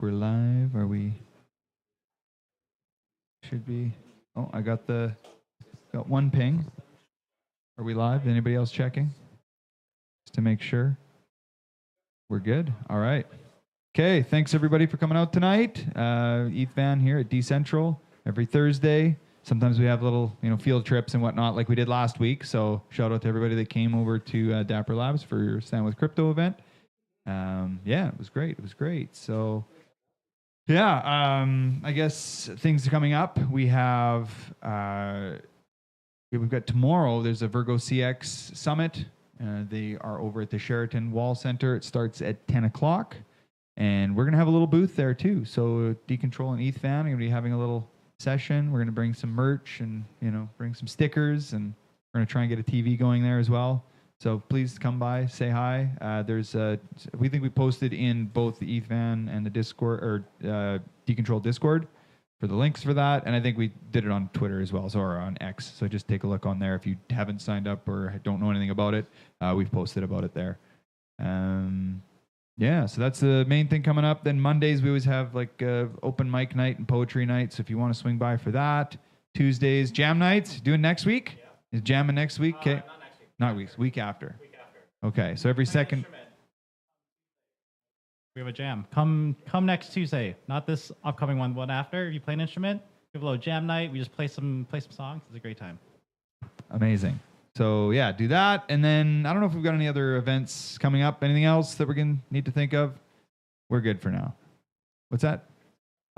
We're live. Are we? Should be. Oh, I got one ping. Are we live? Anybody else checking? Just to make sure. We're good. All right. Okay. Thanks everybody for coming out tonight. ETH Van here at Decentral every Thursday. Sometimes we have little, field trips and whatnot like we did last week. So shout out to everybody that came over to Dapper Labs for your Stand With Crypto event. Yeah, it was great. It was great. So. Yeah, I guess things are coming up. We've got tomorrow. There's a Virgo CX summit. They are over at the Sheraton Wall Center. It starts at 10 o'clock, and we're gonna have a little booth there too. So Decontrol and ETH Fan are gonna be having a little session. We're gonna bring some merch and bring some stickers, and we're gonna try and get a TV going there as well. So please come by, say hi. We think we posted in both the ETH Van and the Discord or Decontrol Discord for the links for that, and I think we did it on Twitter as well, or on X. So just take a look on there if you haven't signed up or don't know anything about it. We've posted about it there. Yeah, so that's the main thing coming up. Then Mondays we always have like open mic night and poetry night. So if you want to swing by for that, Tuesdays jam nights. Doing next week? Yeah. Is jamming next week? Okay. Not weeks, week after. Okay, so every second. We have a jam. Come next Tuesday, not this upcoming one after. If you play an instrument, we have a little jam night. We just play some songs. It's a great time. Amazing. So yeah, do that, and then I don't know if we've got any other events coming up. Anything else that we're gonna need to think of? We're good for now. What's that?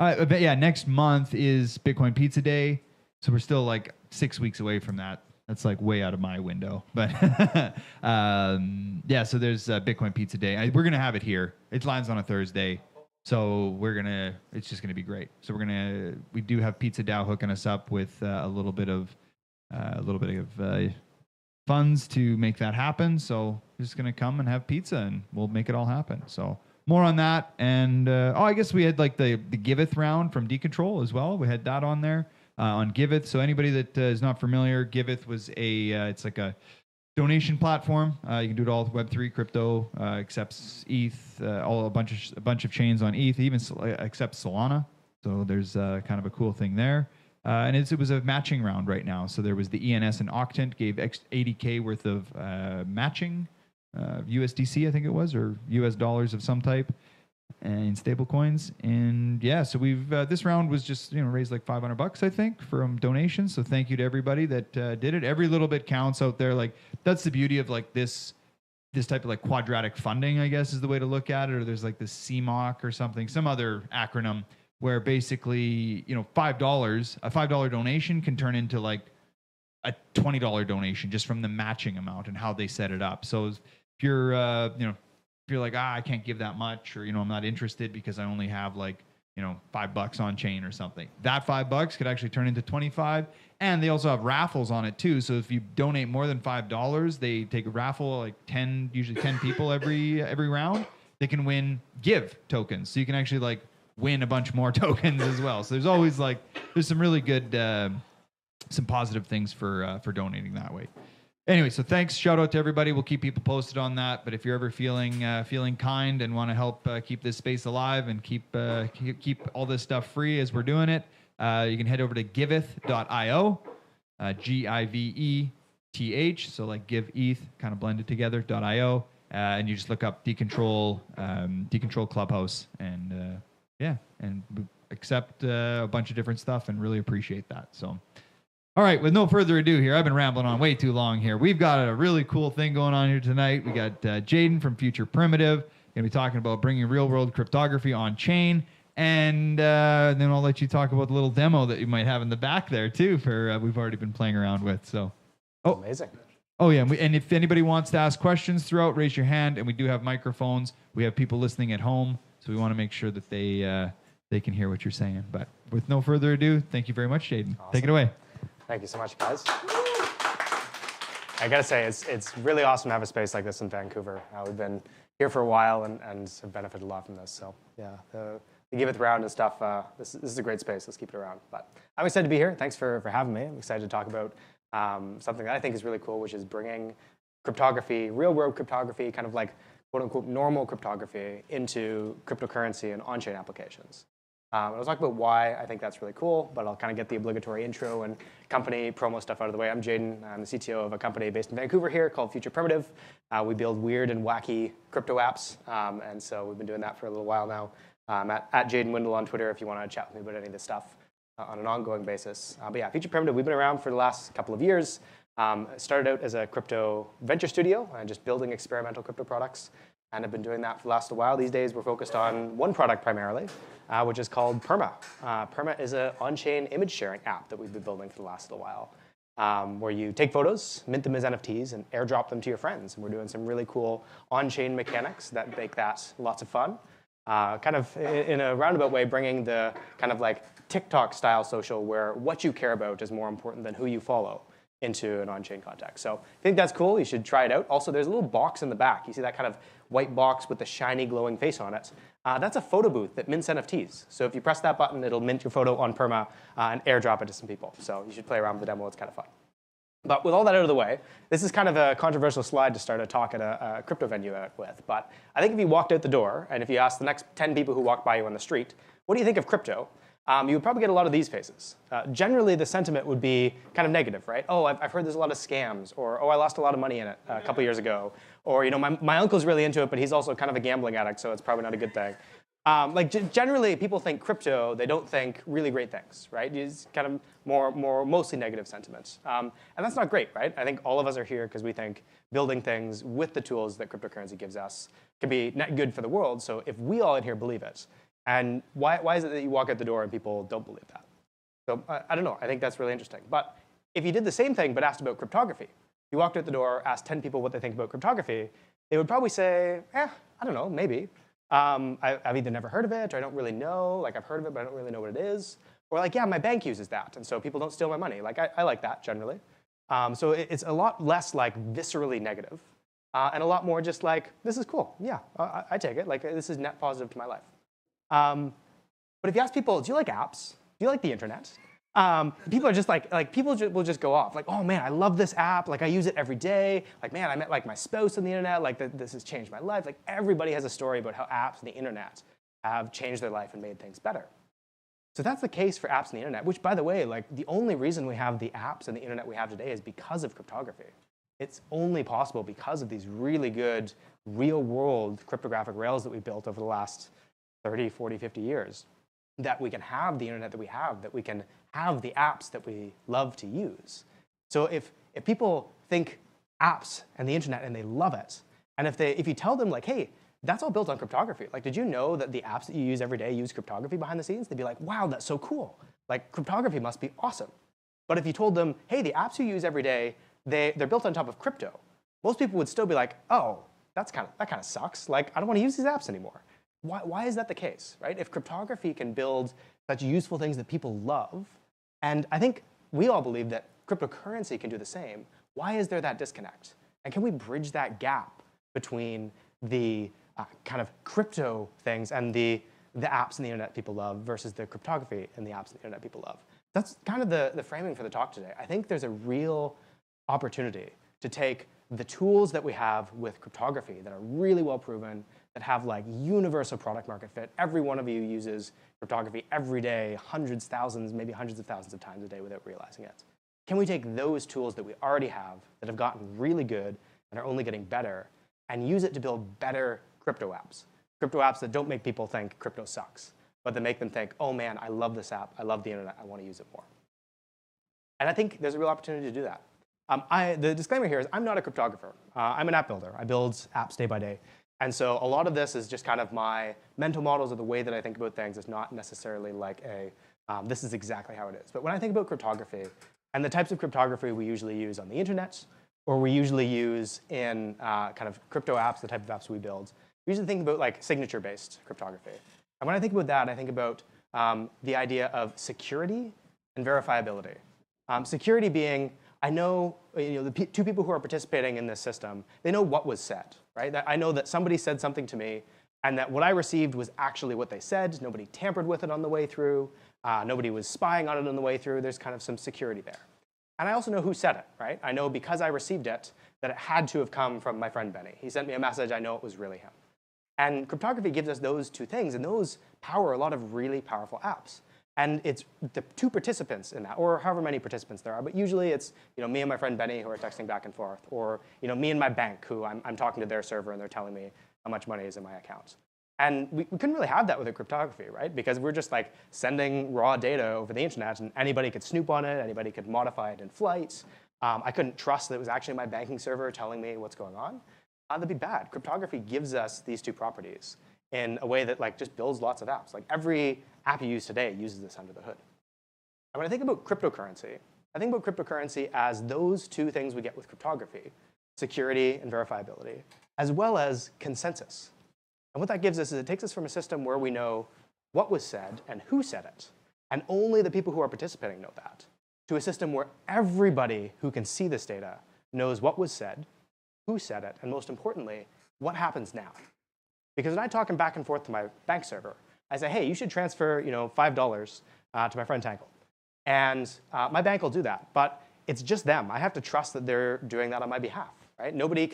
Yeah, next month is Bitcoin Pizza Day, so we're still like 6 weeks away from that. That's like way out of my window, but yeah. So there's Bitcoin Pizza Day. We're gonna have it here. It lands on a Thursday, so it's just gonna be great. So we do have Pizza DAO hooking us up with a little bit of funds to make that happen. So we're just gonna come and have pizza, and we'll make it all happen. So more on that, and I guess we had like the Giveth round from Decontrol as well. We had that on there. On Giveth. So anybody that is not familiar, Giveth was it's like a donation platform. You can do it all with Web3 crypto, accepts ETH, a bunch of chains on ETH, even accepts Solana. So there's kind of a cool thing there. And it was a matching round right now. So there was the ENS and Octant gave 80K worth of matching USDC, I think it was, or US dollars of some type. And stable coins, and yeah, so we've this round was just raised like $500 I think from donations. So thank you to everybody that did it. Every little bit counts out there. Like that's the beauty of like this type of like quadratic funding, I guess is the way to look at it. Or there's like the CMOC or something, some other acronym where basically a $5 donation can turn into like a $20 donation just from the matching amount and how they set it up. So if you're if you're like, I can't give that much, or I'm not interested because I only have like $5 on chain or something, that $5 could actually turn into 25. And they also have raffles on it too. So if you donate more than $5, they take a raffle, like usually 10 people every round. They can win give tokens, so you can actually like win a bunch more tokens as well. So there's always there's some really good some positive things for donating that way. Anyway, so thanks. Shout out to everybody. We'll keep people posted on that. But if you're ever feeling kind and want to help keep this space alive and keep all this stuff free as we're doing it, you can head over to giveth.io, GIVETH. So like give ETH, kind of blended together, .io, and you just look up Decontrol Clubhouse, and and accept a bunch of different stuff, and really appreciate that. So. All right, with no further ado here, I've been rambling on way too long here. We've got a really cool thing going on here tonight. We got Jaden from Future Primitive. Going to be talking about bringing real-world cryptography on chain. And then I'll let you talk about the little demo that you might have in the back there, too, for we've already been playing around with. So, amazing. Oh, yeah, and if anybody wants to ask questions throughout, raise your hand. And we do have microphones. We have people listening at home, so we want to make sure that they can hear what you're saying. But with no further ado, thank you very much, Jaden. Awesome. Take it away. Thank you so much, guys. I gotta say, it's really awesome to have a space like this in Vancouver. We've been here for a while and have benefited a lot from this. So yeah, the Giveth round and stuff, this is a great space. Let's keep it around. But I'm excited to be here. Thanks for having me. I'm excited to talk about something that I think is really cool, which is bringing cryptography, real world cryptography, kind of like quote-unquote normal cryptography into cryptocurrency and on-chain applications. I'll talk about why I think that's really cool, but I'll kind of get the obligatory intro and company promo stuff out of the way. I'm Jaden. I'm the CTO of a company based in Vancouver here called Future Primitive. We build weird and wacky crypto apps, and so we've been doing that for a little while now. I'm at Jaden Windle on Twitter if you want to chat with me about any of this stuff on an ongoing basis. But yeah, Future Primitive, we've been around for the last couple of years. Started out as a crypto venture studio and just building experimental crypto products. And I've been doing that for the last while. These days, we're focused on one product primarily, which is called Perma. Perma is an on-chain image sharing app that we've been building for the last little while, where you take photos, mint them as NFTs, and airdrop them to your friends. And we're doing some really cool on-chain mechanics that make that lots of fun. Kind of in a roundabout way, bringing the kind of like TikTok-style social where what you care about is more important than who you follow into an on-chain context. So I think that's cool. You should try it out. Also, there's a little box in the back. You see that kind of white box with the shiny glowing face on it. That's a photo booth that mints NFTs. So if you press that button, it'll mint your photo on Perma and airdrop it to some people. So you should play around with the demo. It's kind of fun. But with all that out of the way, this is kind of a controversial slide to start a talk at a crypto venue with. But I think if you walked out the door and if you asked the next 10 people who walked by you on the street, what do you think of crypto? You would probably get a lot of these faces. Generally, the sentiment would be kind of negative, right? Oh, I've heard there's a lot of scams, or oh, I lost a lot of money in it a couple years ago, or my uncle's really into it, but he's also kind of a gambling addict, so it's probably not a good thing. Generally, people think crypto, they don't think really great things, right? It's kind of mostly negative sentiments. And that's not great, right? I think all of us are here because we think building things with the tools that cryptocurrency gives us can be net good for the world. So if we all in here believe it, and why is it that you walk out the door and people don't believe that? So I don't know. I think that's really interesting. But if you did the same thing but asked about cryptography, you walked out the door, asked 10 people what they think about cryptography, they would probably say, I don't know, maybe. I've either never heard of it or I don't really know. Like I've heard of it, but I don't really know what it is. Or like, yeah, my bank uses that, and so people don't steal my money. Like I like that generally. So it's a lot less like viscerally negative and a lot more just like, this is cool. Yeah, I take it. Like this is net positive to my life. But if you ask people, do you like apps? Do you like the internet? People are just people will just go off. Like, oh man, I love this app. Like I use it every day. Like man, I met like my spouse on the internet. Like this has changed my life. Like everybody has a story about how apps and the internet have changed their life and made things better. So that's the case for apps and the internet, which by the way, like the only reason we have the apps and the internet we have today is because of cryptography. It's only possible because of these really good real world cryptographic rails that we built over the last 30, 40, 50 years, that we can have the internet that we have, that we can have the apps that we love to use. So if people think apps and the internet and they love it, and if you tell them like, hey, that's all built on cryptography. Like, did you know that the apps that you use every day use cryptography behind the scenes? They'd be like, wow, that's so cool. Like, cryptography must be awesome. But if you told them, hey, the apps you use every day, they're built on top of crypto, most people would still be like, oh, that kind of sucks. Like, I don't want to use these apps anymore. Why is that the case, right? If cryptography can build such useful things that people love, and I think we all believe that cryptocurrency can do the same, why is there that disconnect? And can we bridge that gap between the kind of crypto things and the apps and the internet people love versus the cryptography and the apps and the internet people love? That's kind of the framing for the talk today. I think there's a real opportunity to take the tools that we have with cryptography that are really well proven, that have like universal product market fit. Every one of you uses cryptography every day, hundreds, thousands, maybe hundreds of thousands of times a day without realizing it. Can we take those tools that we already have that have gotten really good and are only getting better and use it to build better crypto apps that don't make people think crypto sucks, but that make them think, oh man, I love this app, I love the internet, I want to use it more. And I think there's a real opportunity to do that. The disclaimer here is I'm not a cryptographer. I'm an app builder. I build apps day by day. And so a lot of this is just kind of my mental models of the way that I think about things. It's not necessarily like this is exactly how it is. But when I think about cryptography and the types of cryptography we usually use on the internet or we usually use in kind of crypto apps, the type of apps we build, we usually think about like signature-based cryptography. And when I think about that, I think about the idea of security and verifiability. Security being, I know, the two people who are participating in this system, they know what was said, right? That I know that somebody said something to me and that what I received was actually what they said. Nobody tampered with it on the way through. Nobody was spying on it on the way through. There's kind of some security there. And I also know who said it, right? I know because I received it that it had to have come from my friend Benny. He sent me a message. I know it was really him. And cryptography gives us those two things, and those power a lot of really powerful apps. And it's the two participants in that, or however many participants there are. But usually it's me and my friend Benny who are texting back and forth, or me and my bank who I'm talking to their server and they're telling me how much money is in my account. And we couldn't really have that with a cryptography, right? Because we're just like sending raw data over the internet, and anybody could snoop on it, anybody could modify it in flight. I couldn't trust that it was actually my banking server telling me what's going on. That'd be bad. Cryptography gives us these two properties in a way that just builds lots of apps. Like every app you use today uses this under the hood. And when I think about cryptocurrency, I think about cryptocurrency as those two things we get with cryptography, security and verifiability, as well as consensus. And what that gives us is it takes us from a system where we know what was said and who said it, and only the people who are participating know that, to a system where everybody who can see this data knows what was said, who said it, and most importantly, what happens now. Because when I'm talking back and forth to my bank server, I say, hey, you should transfer $5 to my friend Tangle. And my bank will do that. But it's just them. I have to trust that they're doing that on my behalf. Right? Nobody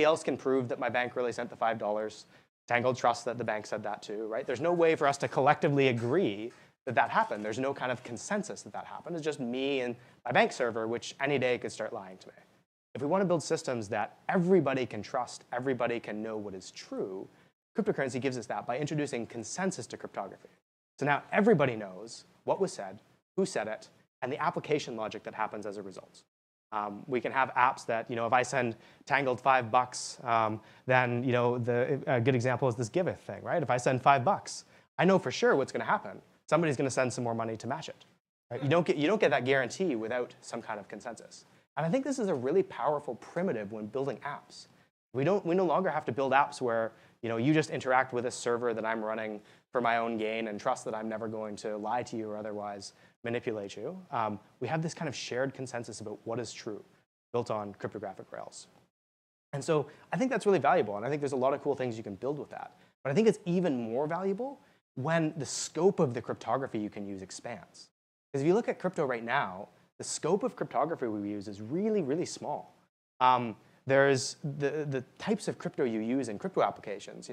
else can prove that my bank really sent the $5. Tangle trusts that the bank said that too. Right? There's no way for us to collectively agree that that happened. There's no kind of consensus that that happened. It's just me and my bank server, which any day could start lying to me. If we want to build systems that everybody can trust, everybody can know what is true, cryptocurrency gives us that by introducing consensus to cryptography. So now everybody knows what was said, who said it, and the application logic that happens as a result. We can have apps that, if I send Tangled $5, then, a good example is this Giveth thing, right? If I send $5, I know for sure what's going to happen. Somebody's going to send some more money to match it. Right? You don't get that guarantee without some kind of consensus. And I think this is a really powerful primitive when building apps. We no longer have to build apps where you just interact with a server that I'm running for my own gain and trust that I'm never going to lie to you or otherwise manipulate you. We have this kind of shared consensus about what is true built on cryptographic rails. And so I think that's really valuable, and I think there's a lot of cool things you can build with that. But I think it's even more valuable when the scope of the cryptography you can use expands. Because if you look at crypto right now, the scope of cryptography we use is really, really small. There's the types of crypto you use in crypto applications,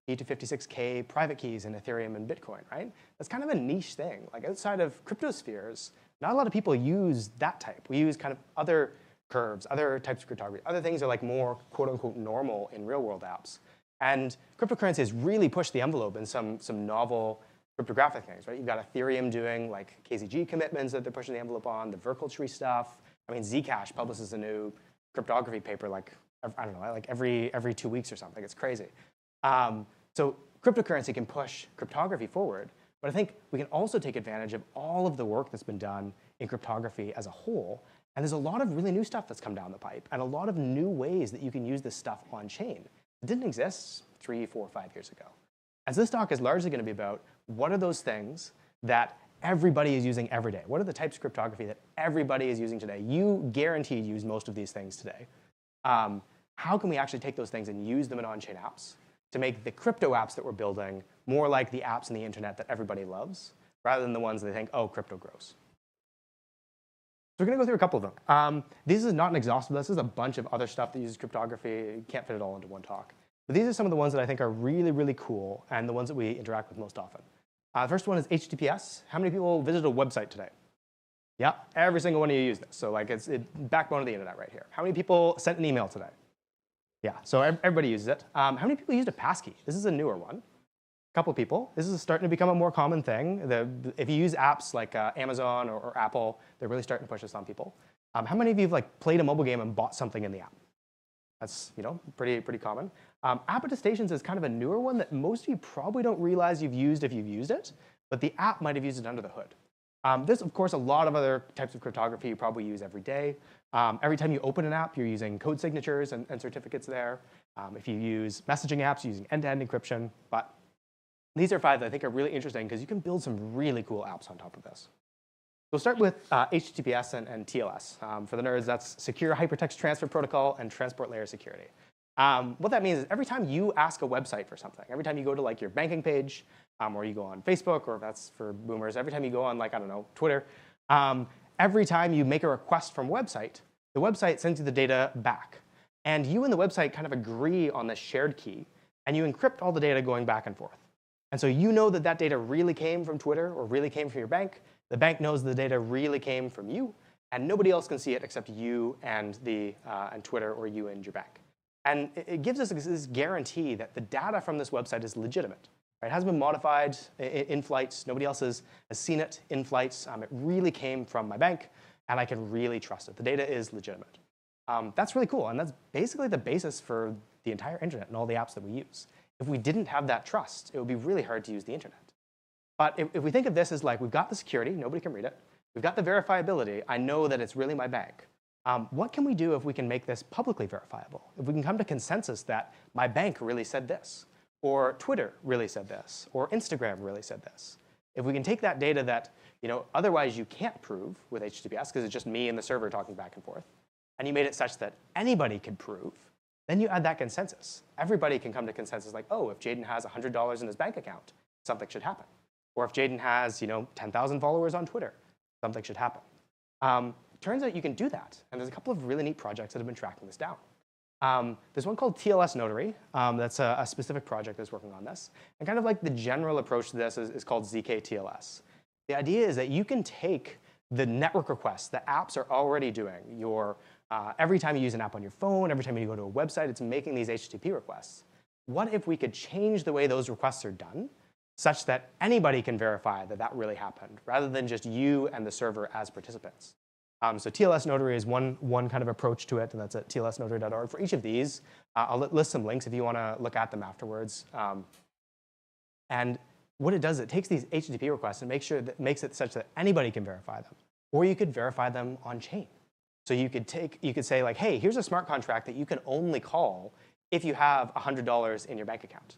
E256K private keys in Ethereum and Bitcoin, right? That's kind of a niche thing. Like outside of cryptospheres, not a lot of people use that type. We use kind of other curves, other types of cryptography. Other things are like more quote unquote normal in real world apps. And cryptocurrency has really pushed the envelope in some novel cryptographic things, right? You've got Ethereum doing like KZG commitments that they're pushing the envelope on, the Verkle tree stuff. I mean, Zcash publishes a new cryptography paper like every 2 weeks or something. It's crazy. So cryptocurrency can push cryptography forward, but I think we can also take advantage of all of the work that's been done in cryptography as a whole. And there's a lot of really new stuff that's come down the pipe, and a lot of new ways that you can use this stuff on chain. It didn't exist 3, 4, 5 years ago. And so this talk is largely going to be about what are those things that everybody is using every day? What are the types of cryptography that everybody is using today? You guaranteed use most of these things today. How can we actually take those things and use them in on-chain apps to make the crypto apps that we're building more like the apps on the internet that everybody loves, rather than the ones that they think, oh, crypto gross? So we're going to go through a couple of them. This is not an exhaustive list. This is a bunch of other stuff that uses cryptography. You can't fit it all into one talk. But these are some of the ones that I think are really, really cool and the ones that we interact with most often. The first one is HTTPS. How many people visit a website today? Yeah, every single one of you use this. So it's backbone of the internet right here. How many people sent an email today? Yeah, so everybody uses it. How many people used a passkey? This is a newer one. A couple people. This is starting to become a more common thing. If you use apps like Amazon or Apple, they're really starting to push this on people. How many of you have played a mobile game and bought something in the app? That's pretty common. App attestations is kind of a newer one that most of you probably don't realize you've used if you've used it, but the app might have used it under the hood. There's, of course, a lot of other types of cryptography you probably use every day. Every time you open an app, you're using code signatures and certificates there. If you use messaging apps, you're using end-to-end encryption. But these are 5 that I think are really interesting because you can build some really cool apps on top of this. We'll start with HTTPS and TLS. For the nerds, that's Secure Hypertext Transfer Protocol and Transport Layer Security. What that means is every time you ask a website for something, every time you go to your banking page, or you go on Facebook, or if that's for boomers, every time you go on Twitter, every time you make a request from a website, the website sends you the data back. And you and the website kind of agree on this shared key, and you encrypt all the data going back and forth. And so you know that that data really came from Twitter or really came from your bank. The bank knows the data really came from you, and nobody else can see it except you and Twitter or you and your bank. And it gives us this guarantee that the data from this website is legitimate. Right? It hasn't been modified in flights. Nobody else has seen it in flights. It really came from my bank, and I can really trust it. The data is legitimate. That's really cool, and that's basically the basis for the entire internet and all the apps that we use. If we didn't have that trust, it would be really hard to use the internet. But if we think of this as like, we've got the security, nobody can read it. We've got the verifiability, I know that it's really my bank. What can we do if we can make this publicly verifiable? If we can come to consensus that my bank really said this, or Twitter really said this, or Instagram really said this. If we can take that data that otherwise you can't prove with HTTPS, because it's just me and the server talking back and forth, and you made it such that anybody could prove, then you add that consensus. Everybody can come to consensus like, oh, if Jaden has $100 in his bank account, something should happen. Or if Jaden has 10,000 followers on Twitter, something should happen. Turns out you can do that. And there's a couple of really neat projects that have been tracking this down. There's one called TLS Notary. That's a specific project that's working on this. And kind of like the general approach to this is called zk-TLS. The idea is that you can take the network requests that apps are already doing. Every time you use an app on your phone, every time you go to a website, it's making these HTTP requests. What if we could change the way those requests are done such that anybody can verify that that really happened, rather than just you and the server as participants? So TLS Notary is one kind of approach to it, and that's at tlsnotary.org. For each of these, I'll list some links if you want to look at them afterwards. And what it does, it takes these HTTP requests and makes it such that anybody can verify them, or you could verify them on chain. So you could say like, hey, here's a smart contract that you can only call if you have $100 in your bank account,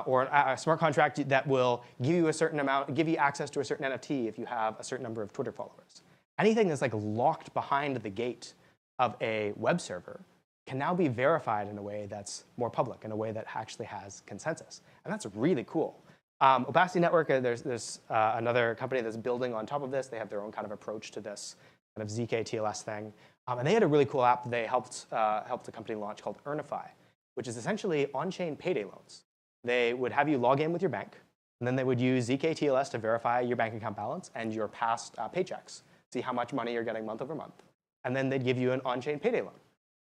or a smart contract that will give you a certain amount, give you access to a certain NFT if you have a certain number of Twitter followers. Anything that's like locked behind the gate of a web server can now be verified in a way that's more public, in a way that actually has consensus, and that's really cool. Opacity Network, there's another company that's building on top of this. They have their own kind of approach to this kind of zk-TLS thing. And they had a really cool app that they helped a company launch called Earnify, which is essentially on-chain payday loans. They would have you log in with your bank, and then they would use zk-TLS to verify your bank account balance and your past paychecks, see how much money you're getting month over month. And then they'd give you an on-chain payday loan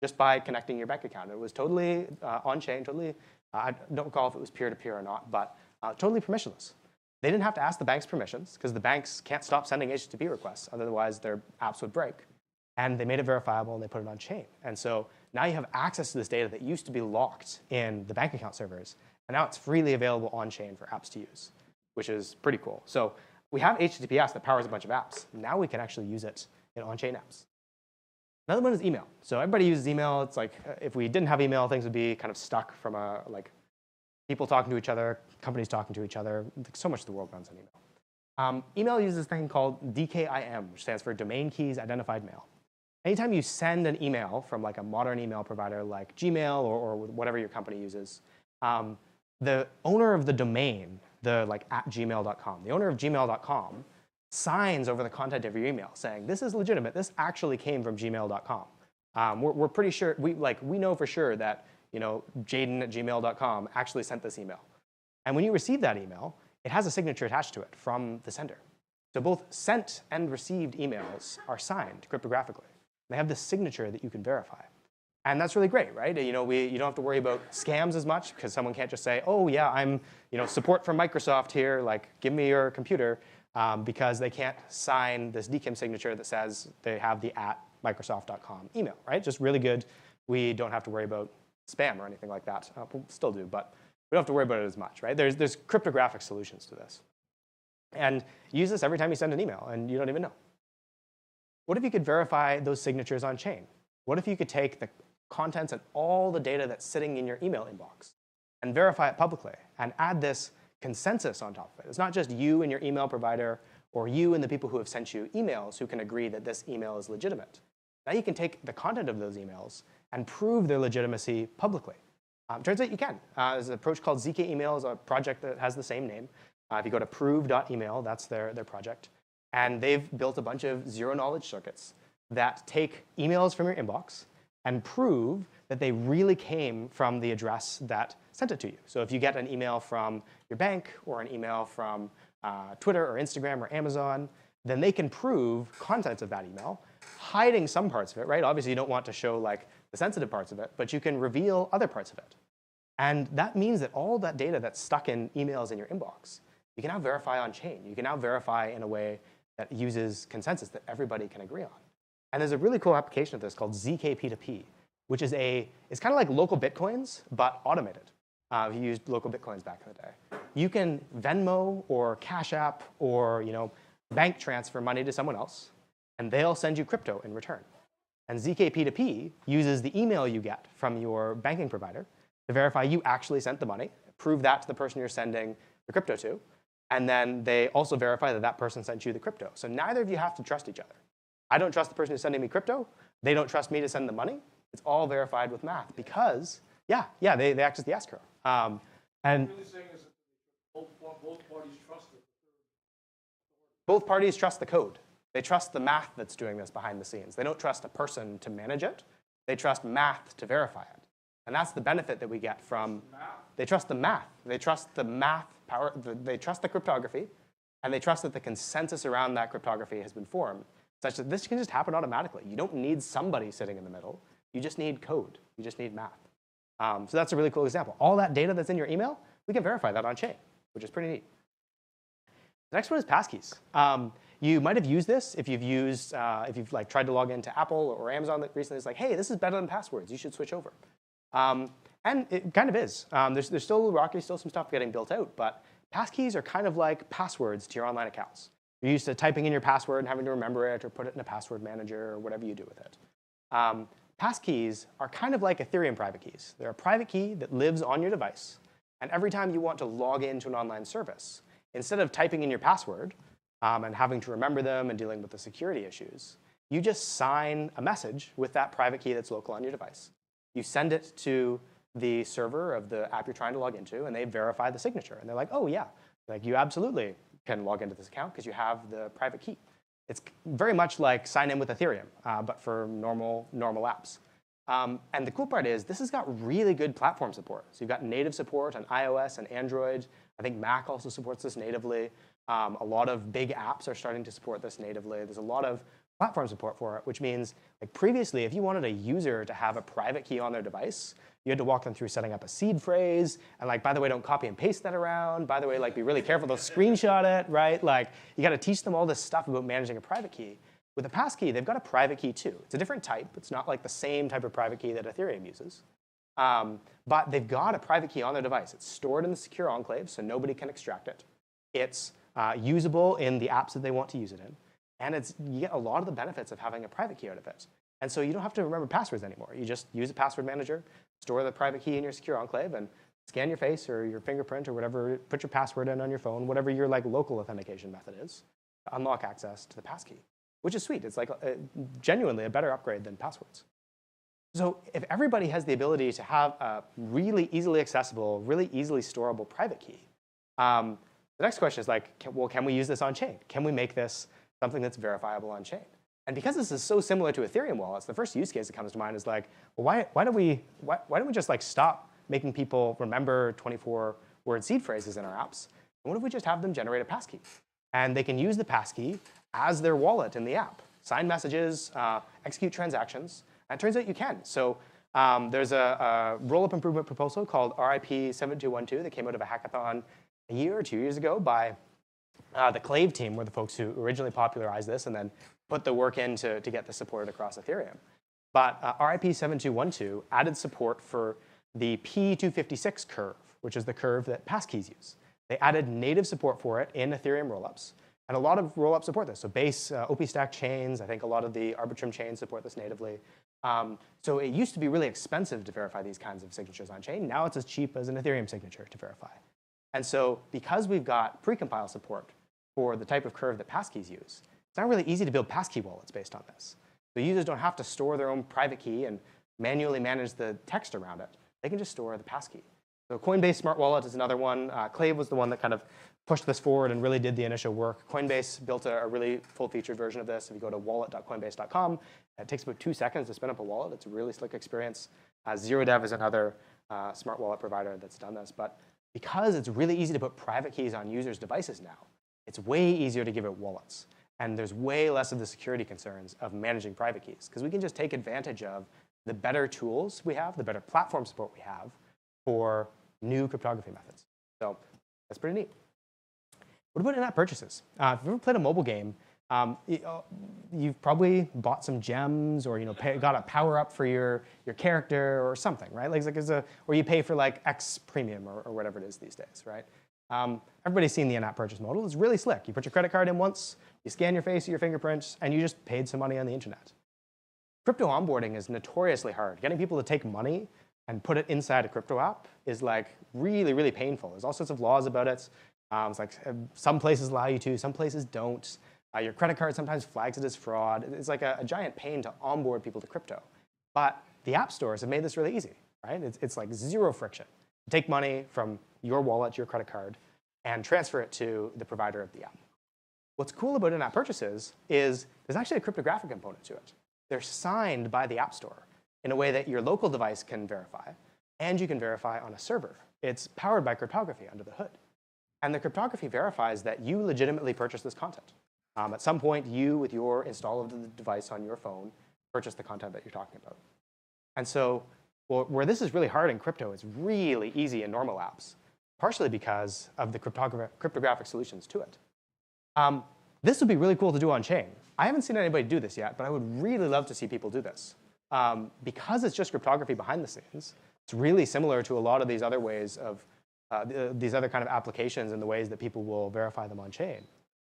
just by connecting your bank account. It was totally on-chain, totally, I don't recall if it was peer-to-peer or not, but totally permissionless. They didn't have to ask the bank's permissions, because the banks can't stop sending HTTP requests, otherwise their apps would break. And they made it verifiable, and they put it on chain. And so now you have access to this data that used to be locked in the bank account servers, and now it's freely available on chain for apps to use, which is pretty cocool. So we have HTTPS that powers a bunch of apps. Now we can actually use it in on-chain apps. Another one is email. So everybody uses email. It's like if we didn't have email, things would be kind of stuck from people talking to each other, companies talking to each other. So much of the world runs on email. Email uses this thing called DKIM, which stands for Domain Keys Identified Mail. Anytime you send an email from like a modern email provider like Gmail or whatever your company uses, the owner of the domain, at gmail.com, the owner of gmail.com signs over the content of your email saying, this is legitimate. This actually came from gmail.com. We're pretty sure, we know for sure that Jaden at gmail.com actually sent this email. And when you receive that email, it has a signature attached to it from the sender. So both sent and received emails are signed cryptographically. They have this signature that you can verify. And that's really great, right? You don't have to worry about scams as much, because someone can't just say, oh yeah, I'm support from Microsoft here, like give me your computer, because they can't sign this DKIM signature that says they have the @microsoft.com email, right? Just really good. We don't have to worry about spam or anything like that. We'll still do, but we don't have to worry about it as much, right? There's cryptographic solutions to this. And use this every time you send an email, and you don't even know. What if you could verify those signatures on chain? What if you could take the contents and all the data that's sitting in your email inbox and verify it publicly and add this consensus on top of it? It's not just you and your email provider or you and the people who have sent you emails who can agree that this email is legitimate. Now you can take the content of those emails and prove their legitimacy publicly. Turns out you can. There's an approach called ZK Email, is a project that has the same name. If you go to prove.email, that's their project. And they've built a bunch of zero-knowledge circuits that take emails from your inbox and prove that they really came from the address that sent it to you. So if you get an email from your bank or an email from Twitter or Instagram or Amazon, then they can prove contents of that email, hiding some parts of it, right? Obviously, you don't want to show like the sensitive parts of it, but you can reveal other parts of it. And that means that all that data that's stuck in emails in your inbox, you can now verify on chain. You can now verify in a way that uses consensus that everybody can agree on. And there's a really cool application of this called zkp2p, which is it's kind of like local Bitcoins, but automated. If you used local Bitcoins back in the day. You can Venmo or Cash App or bank transfer money to someone else, and they'll send you crypto in return. And zkp2p uses the email you get from your banking provider to verify you actually sent the money, prove that to the person you're sending the crypto to, and then they also verify that that person sent you the crypto. So neither of you have to trust each other. I don't trust the person who's sending me crypto. They don't trust me to send the money. It's all verified with math because, they access the escrow. And Really saying is that both parties trust it. both parties trust the code. They trust the math that's doing this behind the scenes. They don't trust a person to manage it. They trust math to verify it. And that's the benefit that we get from. They trust the math. They trust the math power. They trust the cryptography, and they trust that the consensus around that cryptography has been formed, such that this can just happen automatically. You don't need somebody sitting in the middle. You just need code. You just need math. So that's a really cool example. All that data that's in your email, we can verify that on chain, which is pretty neat. The next one is passkeys. You might have used this if you've like tried to log into Apple or Amazon that recently. It's like, hey, this is better than passwords. You should switch over. And it kind of is. There's still a little rocky, still some stuff getting built out, but passkeys are kind of like passwords to your online accounts. You're used to typing in your password and having to remember it or put it in a password manager or whatever you do with it. Passkeys are kind of like Ethereum private keys. They're a private key that lives on your device, and every time you want to log into an online service, instead of typing in your password and having to remember them and dealing with the security issues, you just sign a message with that private key that's local on your device. You send it to the server of the app you're trying to log into, and they verify the signature. And they're like, oh, yeah, like you absolutely can log into this account because you have the private key. It's very much like sign in with Ethereum, but for normal apps. And the cool part is this has got really good platform support. So you've got native support on iOS and Android. I think Mac also supports this natively. A lot of big apps are starting to support this natively. There's a lot of platform support for it, which means like previously, if you wanted a user to have a private key on their device, you had to walk them through setting up a seed phrase, and like, by the way, don't copy and paste that around. By the way, like, be really careful to screenshot it, right? Like, you got to teach them all this stuff about managing a private key. With a passkey, they've got a private key too. It's a different type. It's not like the same type of private key that Ethereum uses. But they've got a private key on their device. It's stored in the secure enclave, so nobody can extract it. It's usable in the apps that they want to use it in. And you get a lot of the benefits of having a private key out of it. And so you don't have to remember passwords anymore. You just use a password manager, store the private key in your secure enclave, and scan your face or your fingerprint or whatever, put your password in on your phone, whatever your like local authentication method is, to unlock access to the passkey, which is sweet. It's like genuinely a better upgrade than passwords. So if everybody has the ability to have a really easily accessible, really easily storable private key, the next question is like, can we use this on chain? Can we make this something that's verifiable on chain? And because this is so similar to Ethereum wallets, the first use case that comes to mind is like, well, why don't we just like stop making people remember 24-word seed phrases in our apps? And what if we just have them generate a passkey? And they can use the passkey as their wallet in the app, sign messages, execute transactions. And it turns out you can. So there's a roll-up improvement proposal called RIP 7212 that came out of a hackathon a year or 2 years ago by the Clave team, were the folks who originally popularized this and then put the work in to get this supported across Ethereum. But RIP 7212 added support for the P256 curve, which is the curve that passkeys use. They added native support for it in Ethereum rollups. And a lot of rollups support this. So Base, OP Stack chains, I think a lot of the Arbitrum chains support this natively. So it used to be really expensive to verify these kinds of signatures on chain. Now it's as cheap as an Ethereum signature to verify. And so because we've got precompile support for the type of curve that passkeys use, it's not really easy to build passkey wallets based on this. So users don't have to store their own private key and manually manage the text around it. They can just store the passkey. So Coinbase Smart Wallet is another one. Clave was the one that kind of pushed this forward and really did the initial work. Coinbase built a really full-featured version of this. If you go to wallet.coinbase.com, it takes about 2 seconds to spin up a wallet. It's a really slick experience. ZeroDev is another smart wallet provider that's done this. But because it's really easy to put private keys on users' devices now, it's way easier to give it wallets. And there's way less of the security concerns of managing private keys, because we can just take advantage of the better tools we have, the better platform support we have for new cryptography methods. So that's pretty neat. What about in-app purchases? If you've ever played a mobile game, you've probably bought some gems, or got a power up for your character or something, right? Or you pay for like X premium or whatever it is these days, right? Everybody's seen the in-app purchase model. It's really slick. You put your credit card in once, you scan your face or your fingerprints, and you just paid some money on the internet. Crypto onboarding is notoriously hard. Getting people to take money and put it inside a crypto app is like really, really painful. There's all sorts of laws about it. It's like some places allow you to, some places don't. Your credit card sometimes flags it as fraud. It's like a giant pain to onboard people to crypto. But the app stores have made this really easy, right? It's like zero friction. Take money from your wallet, your credit card, and transfer it to the provider of the app. What's cool about in-app purchases is there's actually a cryptographic component to it. They're signed by the app store in a way that your local device can verify, and you can verify on a server. It's powered by cryptography under the hood. And the cryptography verifies that you legitimately purchased this content. At some point, you, with your install of the device on your phone, purchase the content that you're talking about. And so where this is really hard in crypto, it's really easy in normal apps, partially because of the cryptographic solutions to it. This would be really cool to do on chain. I haven't seen anybody do this yet, but I would really love to see people do this. Because it's just cryptography behind the scenes, it's really similar to a lot of these other ways of these other kind of applications and the ways that people will verify them on chain.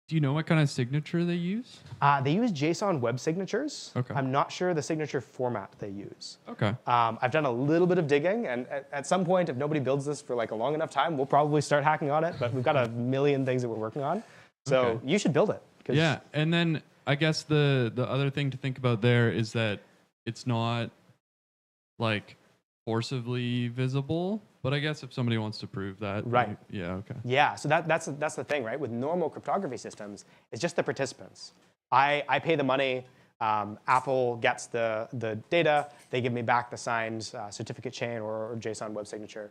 Do you know what kind of signature they use? They use JSON web signatures. Okay. I'm not sure the signature format they use. Okay. I've done a little bit of digging, and at some point, if nobody builds this for like a long enough time, we'll probably start hacking on it. But we've got a million things that we're working on, so Okay. you should build it. Yeah, and then I guess the other thing to think about there is that it's not like forcibly visible. But I guess if somebody wants to prove that, Right. Yeah. Okay. Yeah, so that's the thing, right? With normal cryptography systems, it's just the participants. I pay the money. Apple gets the data. They give me back the signed certificate chain or JSON web signature.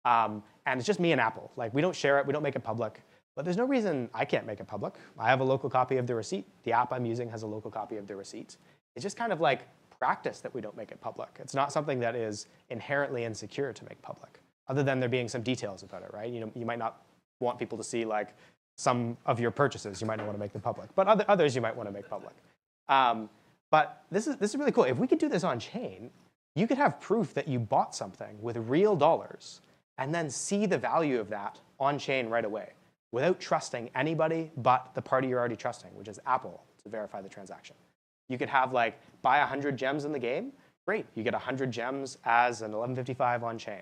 And it's just me and Apple. Like, we don't share it. We don't make it public. But there's no reason I can't make it public. I have a local copy of the receipt. The app I'm using has a local copy of the receipt. It's just kind of like practice that we don't make it public. It's not something that is inherently insecure to make public, other than there being some details about it, right? You might not want people to see like some of your purchases. You might not want to make them public, but others you might want to make public. But this is really cool. If we could do this on chain, you could have proof that you bought something with real dollars and then see the value of that on chain right away without trusting anybody but the party you're already trusting, which is Apple, to verify the transaction. You could have like buy 100 gems in the game. Great, you get 100 gems as an 1155 on chain.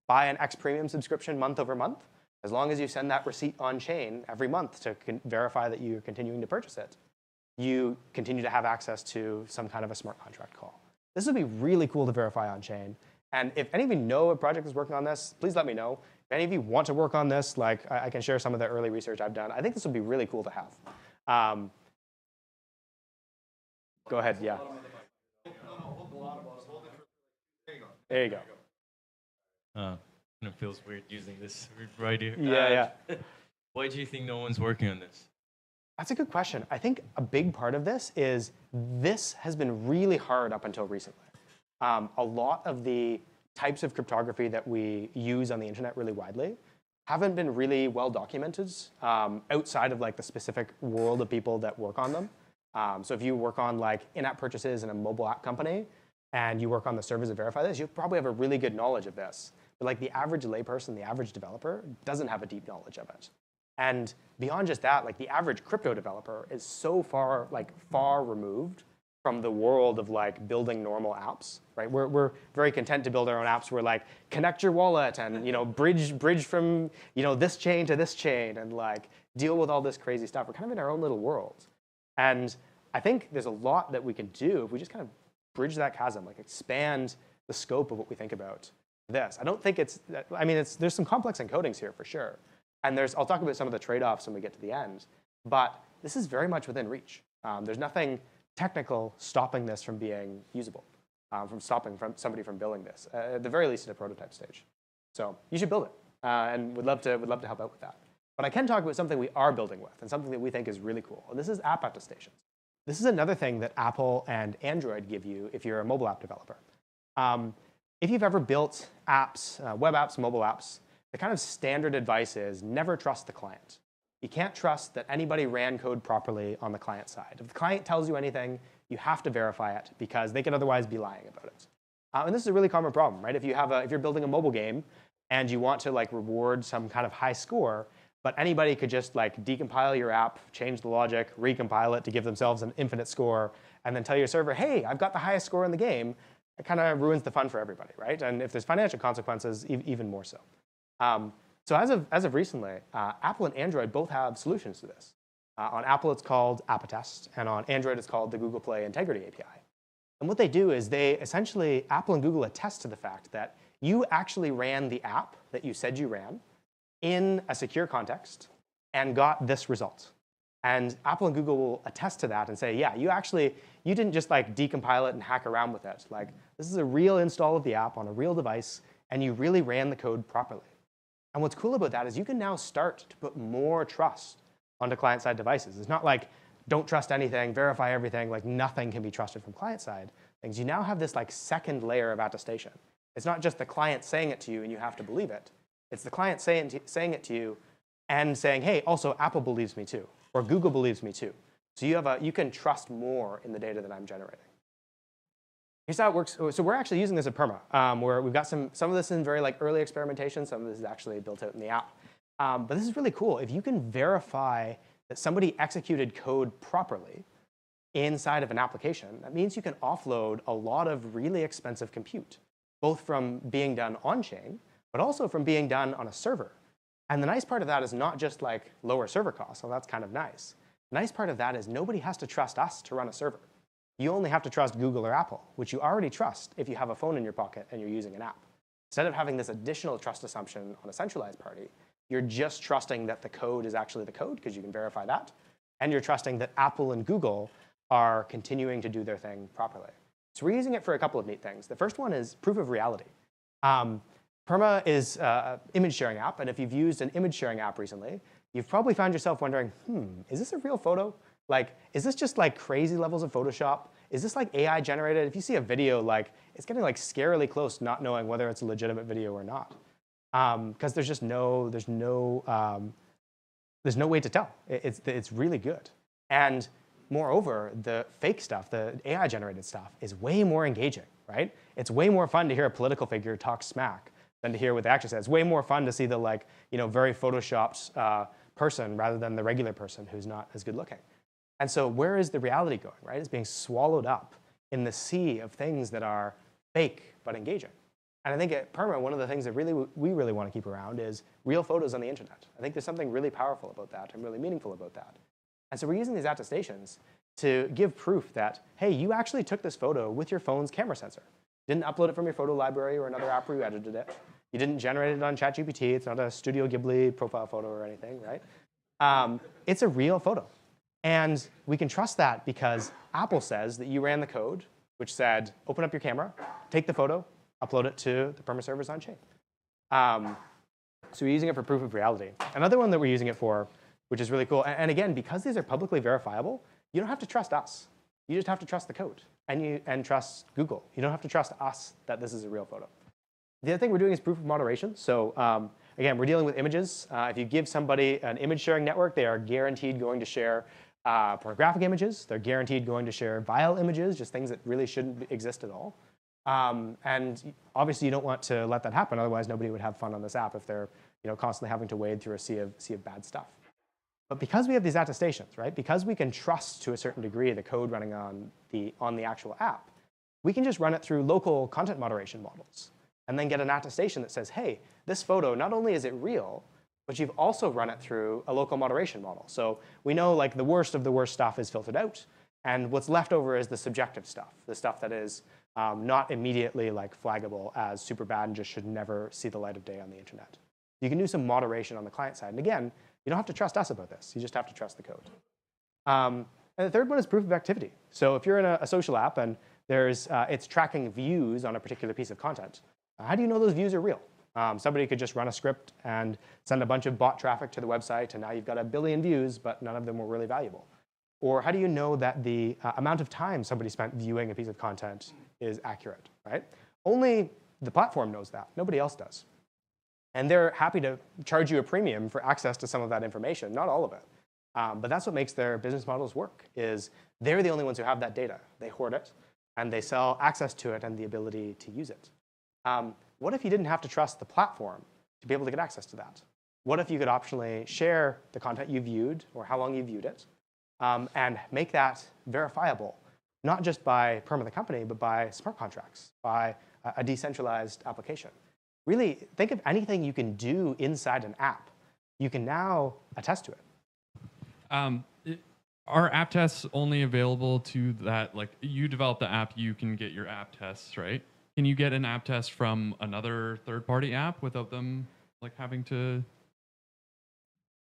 Buy an X premium subscription month over month. As long as you send that receipt on chain every month to verify that you're continuing to purchase it, you continue to have access to some kind of a smart contract call. This would be really cool to verify on chain. And if any of you know a project is working on this, please let me know. If any of you want to work on this, like I can share some of the early research I've done. I think this would be really cool to have. Go ahead, yeah. There you go. And it feels weird using this right here. Yeah. Why do you think no one's working on this? That's a good question. I think a big part of this is this has been really hard up until recently. A lot of the types of cryptography that we use on the internet really widely haven't been really well documented outside of like the specific world of people that work on them. So if you work on like in-app purchases in a mobile app company and you work on the servers that verify this, you probably have a really good knowledge of this. But like the average layperson, the average developer doesn't have a deep knowledge of it. And beyond just that, like the average crypto developer is so far removed from the world of like building normal apps, right? We're very content to build our own apps where like connect your wallet and bridge from this chain to this chain and like deal with all this crazy stuff. We're kind of in our own little world. And I think there's a lot that we can do if we just kind of bridge that chasm, like expand the scope of what we think about this. I don't think there's some complex encodings here for sure. And I'll talk about some of the trade-offs when we get to the end. But this is very much within reach. There's nothing technical stopping this from being usable, from stopping somebody from building this, at the very least at a prototype stage. So you should build it, and would love to help out with that. But I can talk about something we are building with, and something that we think is really cool. And this is app attestations. This is another thing that Apple and Android give you if you're a mobile app developer. If you've ever built apps, web apps, mobile apps, the kind of standard advice is never trust the client. You can't trust that anybody ran code properly on the client side. If the client tells you anything, you have to verify it because they could otherwise be lying about it. And this is a really common problem, right? If you're building a mobile game and you want to reward some kind of high score, but anybody could just decompile your app, change the logic, recompile it to give themselves an infinite score, and then tell your server, hey, I've got the highest score in the game, it kind of ruins the fun for everybody, right? And if there's financial consequences, even more so. So as of recently, Apple and Android both have solutions to this. On Apple, it's called Appatest, and on Android, it's called the Google Play Integrity API. And what they do is Apple and Google attest to the fact that you actually ran the app that you said you ran in a secure context and got this result. And Apple and Google will attest to that and say, yeah, you didn't just decompile it and hack around with it. This is a real install of the app on a real device, and you really ran the code properly. And what's cool about that is you can now start to put more trust onto client-side devices. It's not don't trust anything, verify everything, nothing can be trusted from client-side things. You now have this second layer of attestation. It's not just the client saying it to you and you have to believe it. It's the client saying it to you and saying, hey, also Apple believes me too, or Google believes me too. So you can trust more in the data that I'm generating. Here's how it works. So we're actually using this at Perma, where we've got some of this in very early experimentation. Some of this is actually built out in the app. But this is really cool. If you can verify that somebody executed code properly inside of an application, that means you can offload a lot of really expensive compute, both from being done on-chain, but also from being done on a server. And the nice part of that is not just lower server costs. Well, that's kind of nice. The nice part of that is nobody has to trust us to run a server. You only have to trust Google or Apple, which you already trust if you have a phone in your pocket and you're using an app. Instead of having this additional trust assumption on a centralized party, you're just trusting that the code is actually the code, because you can verify that. And you're trusting that Apple and Google are continuing to do their thing properly. So we're using it for a couple of neat things. The first one is proof of reality. Perma is an image sharing app. And if you've used an image sharing app recently, you've probably found yourself wondering, is this a real photo? Is this just crazy levels of Photoshop? Is this AI generated? If you see a video, it's getting scarily close to not knowing whether it's a legitimate video or not, because there's no way to tell. It's really good. And moreover, the fake stuff, the AI generated stuff, is way more engaging, right? It's way more fun to hear a political figure talk smack than to hear what they actually say. It's way more fun to see the very photoshopped person rather than the regular person who's not as good looking. And so where is the reality going, right? It's being swallowed up in the sea of things that are fake but engaging. And I think at Perma, one of the things that we really want to keep around is real photos on the internet. I think there's something really powerful about that and really meaningful about that. And so we're using these attestations to give proof that, hey, you actually took this photo with your phone's camera sensor. You didn't upload it from your photo library or another app where you edited it. You didn't generate it on ChatGPT. It's not a Studio Ghibli profile photo or anything, right? It's a real photo. And we can trust that because Apple says that you ran the code, which said, open up your camera, take the photo, upload it to the Perma servers on chain. So we're using it for proof of reality. Another one that we're using it for, which is really cool, and again, because these are publicly verifiable, you don't have to trust us. You just have to trust the code and trust Google. You don't have to trust us that this is a real photo. The other thing we're doing is proof of moderation. So again, we're dealing with images. If you give somebody an image sharing network, they are guaranteed going to share pornographic images. They're guaranteed going to share vile images, just things that really shouldn't exist at all. And obviously, you don't want to let that happen. Otherwise, nobody would have fun on this app if they're constantly having to wade through a sea of bad stuff. But because we have these attestations, right? Because we can trust to a certain degree the code running on the actual app, we can just run it through local content moderation models and then get an attestation that says, hey, this photo, not only is it real, but you've also run it through a local moderation model. So we know the worst of the worst stuff is filtered out, and what's left over is the subjective stuff, the stuff that is not immediately flaggable as super bad and just should never see the light of day on the internet. You can do some moderation on the client side. And again, you don't have to trust us about this. You just have to trust the code. And the third one is proof of activity. So if you're in a social app and it's tracking views on a particular piece of content, how do you know those views are real? Somebody could just run a script and send a bunch of bot traffic to the website, and now you've got 1 billion views, but none of them were really valuable. Or how do you know that the amount of time somebody spent viewing a piece of content is accurate, right? Only the platform knows that. Nobody else does. And they're happy to charge you a premium for access to some of that information, not all of it. But that's what makes their business models work, is they're the only ones who have that data. They hoard it, and they sell access to it and the ability to use it. What if you didn't have to trust the platform to be able to get access to that? What if you could optionally share the content you viewed or how long you viewed it and make that verifiable, not just by perm of the company, but by smart contracts, by a decentralized application? Really, think of anything you can do inside an app. You can now attest to it. Are app tests only available to that? Like, you develop the app, you can get your app tests, right? Can you get an app test from another third-party app without them like having to,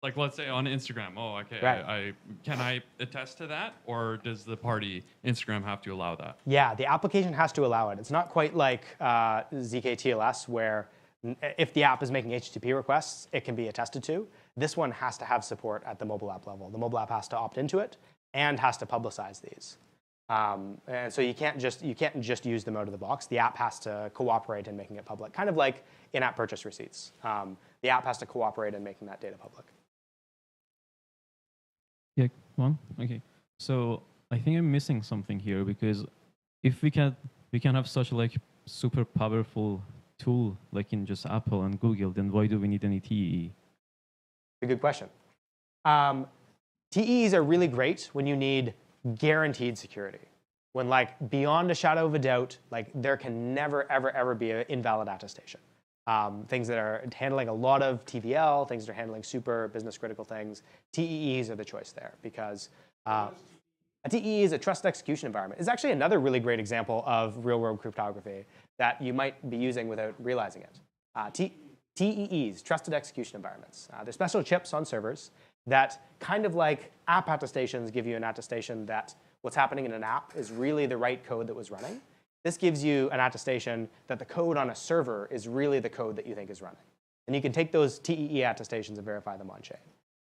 like, let's say on Instagram? Oh, okay. Right. Can I attest to that, or does the party Instagram have to allow that? Yeah, the application has to allow it. It's not quite like ZK-TLS, where if the app is making HTTP requests, it can be attested to. This one has to have support at the mobile app level. The mobile app has to opt into it and has to publicize these. And so you can't just use them out of the box. The app has to cooperate in making it public, kind of like in-app purchase receipts. The app has to cooperate in making that data public. Yeah, one. Okay. So I think I'm missing something here, because if we can have such like super powerful tool like in just Apple and Google, then why do we need any TEE? A good question. TEEs are really great when you need guaranteed security. When, like, beyond a shadow of a doubt, like, there can never, ever, ever be an invalid attestation. Things that are handling a lot of TVL, things that are handling super business critical things, TEEs are the choice there, because a TEE is a trusted execution environment. It's actually another really great example of real-world cryptography that you might be using without realizing it. TEEs, trusted execution environments. They're special chips on servers that, kind of like app attestations, give you an attestation that what's happening in an app is really the right code that was running. This gives you an attestation that the code on a server is really the code that you think is running. And you can take those TEE attestations and verify them on chain.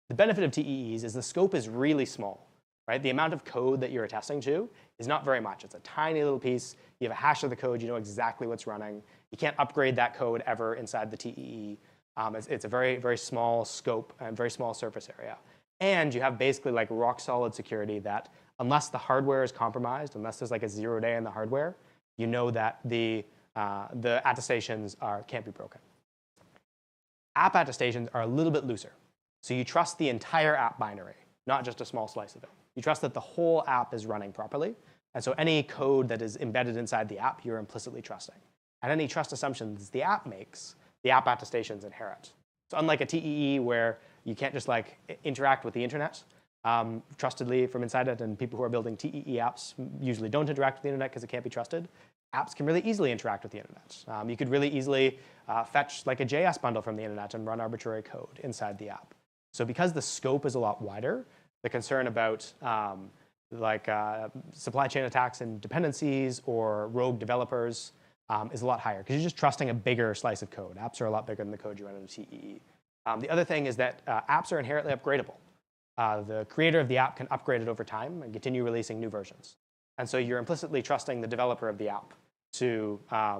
The benefit of TEEs is the scope is really small, right? The amount of code that you're attesting to is not very much. It's a tiny little piece. You have a hash of the code. You know exactly what's running. You can't upgrade that code ever inside the TEE. It's a very, very small scope and very small surface area. And you have basically like rock solid security that unless the hardware is compromised, unless there's like a 0 day in the hardware, you know that the attestations can't be broken. App attestations are a little bit looser. So you trust the entire app binary, not just a small slice of it. You trust that the whole app is running properly. And so any code that is embedded inside the app, you're implicitly trusting. And any trust assumptions the app makes, the app attestations inherit. So unlike a TEE where you can't just like interact with the internet trustedly from inside it, and people who are building TEE apps usually don't interact with the internet because it can't be trusted, apps can really easily interact with the internet. You could really easily fetch like a JS bundle from the internet and run arbitrary code inside the app. So because the scope is a lot wider, the concern about supply chain attacks and dependencies or rogue developers is a lot higher, because you're just trusting a bigger slice of code. Apps are a lot bigger than the code you run in a TEE. The other thing is that apps are inherently upgradable. The creator of the app can upgrade it over time and continue releasing new versions. And so you're implicitly trusting the developer of the app to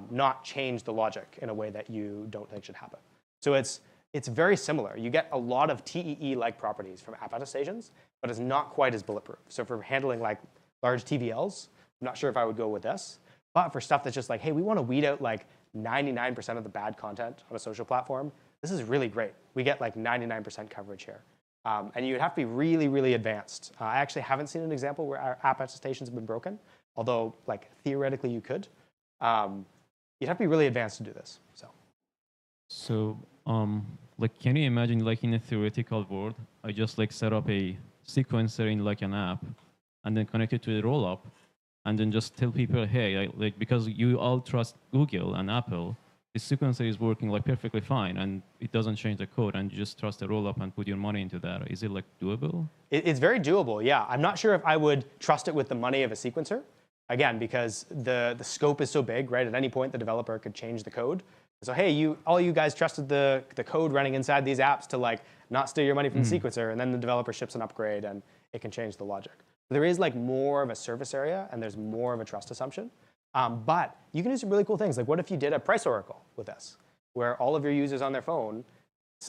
not change the logic in a way that you don't think should happen. So it's very similar. You get a lot of TEE-like properties from app attestations, but it's not quite as bulletproof. So for handling like large TVLs, I'm not sure if I would go with this. But for stuff that's just like, hey, we want to weed out like 99% of the bad content on a social platform, this is really great. We get like 99% coverage here. And you'd have to be really, really advanced. I actually haven't seen an example where our app attestations have been broken, although like theoretically you could. You'd have to be really advanced to do this. So like, can you imagine like in a theoretical world, I just like set up a sequencer in like an app and then connect it to a rollup and then just tell people, hey, because you all trust Google and Apple, the sequencer is working like perfectly fine and it doesn't change the code and you just trust the rollup and put your money into that. Is it like doable? It's very doable, yeah. I'm not sure if I would trust it with the money of a sequencer. Again, because the scope is so big, right? At any point, the developer could change the code. So hey, all you guys trusted the code running inside these apps to like not steal your money from the sequencer, and then the developer ships an upgrade and it can change the logic. There is like more of a surface area and there's more of a trust assumption. But you can do some really cool things. Like what if you did a price oracle with this, where all of your users on their phone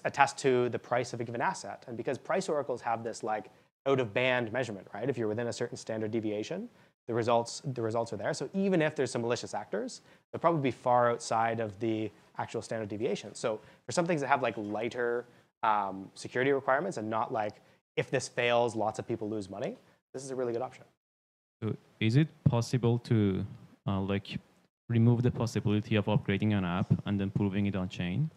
attest to the price of a given asset. And because price oracles have this like out of band measurement, right? If you're within a certain standard deviation, the results are there. So even if there's some malicious actors, they'll probably be far outside of the actual standard deviation. So for some things that have like lighter security requirements and not like if this fails, lots of people lose money, this is a really good option. So is it possible to like remove the possibility of upgrading an app and then proving it on chain?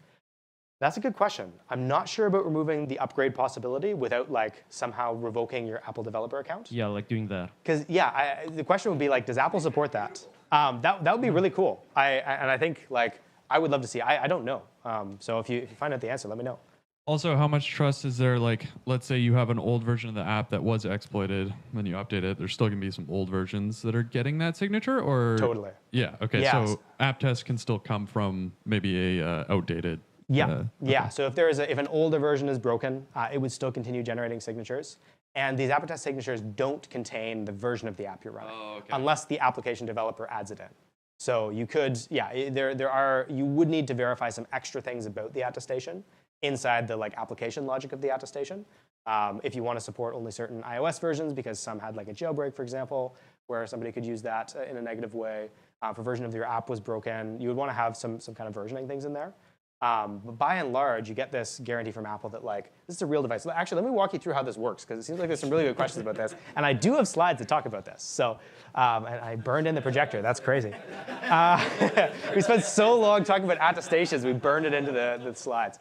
That's a good question. I'm not sure about removing the upgrade possibility without like somehow revoking your Apple developer account. Yeah, like doing that. Because yeah, the question would be like, does Apple support that? That would be really cool. And I think like I would love to see. I don't know. So if you find out the answer, let me know. Also, how much trust is there? Like, let's say you have an old version of the app that was exploited, then you update it. There's still gonna be some old versions that are getting that signature, or Totally. Yeah. Okay. Yeah. So app tests can still come from maybe a outdated. Yeah, yeah. Okay. So if an older version is broken, it would still continue generating signatures. And these app test signatures don't contain the version of the app you're running, unless the application developer adds it in. So you could, yeah, you would need to verify some extra things about the attestation inside the like application logic of the attestation. If you want to support only certain iOS versions, because some had like a jailbreak, for example, where somebody could use that in a negative way. If a version of your app was broken, you would want to have some kind of versioning things in there. But by and large, you get this guarantee from Apple that like, this is a real device. Actually, let me walk you through how this works, because it seems like there's some really good questions about this. And I do have slides that talk about this. So and I burned in the projector. That's crazy. We spent so long talking about attestations, we burned it into the slides.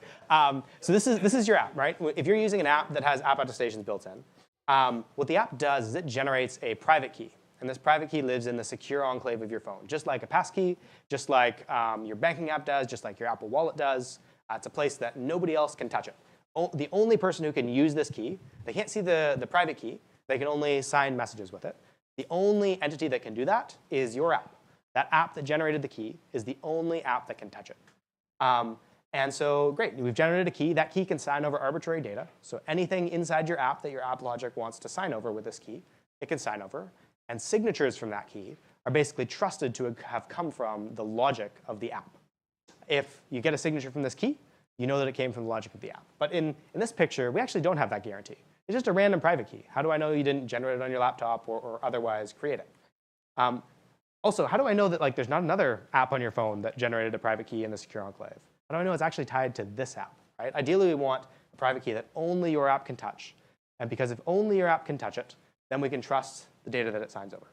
So this is your app, right? If you're using an app that has app attestations built in, what the app does is it generates a private key. And this private key lives in the secure enclave of your phone, just like a passkey, just like your banking app does, just like your Apple Wallet does. It's a place that nobody else can touch it. The only person who can use this key, they can't see the private key. They can only sign messages with it. The only entity that can do that is your app. That app that generated the key is the only app that can touch it. And so, great, we've generated a key. That key can sign over arbitrary data. So anything inside your app that your app logic wants to sign over with this key, it can sign over. And signatures from that key are basically trusted to have come from the logic of the app. If you get a signature from this key, you know that it came from the logic of the app. But in this picture, we actually don't have that guarantee. It's just a random private key. How do I know you didn't generate it on your laptop or otherwise create it? Also, how do I know that like there's not another app on your phone that generated a private key in the secure enclave? How do I know it's actually tied to this app? Right? Ideally, we want a private key that only your app can touch. And because if only your app can touch it, then we can trust the data that it signs over.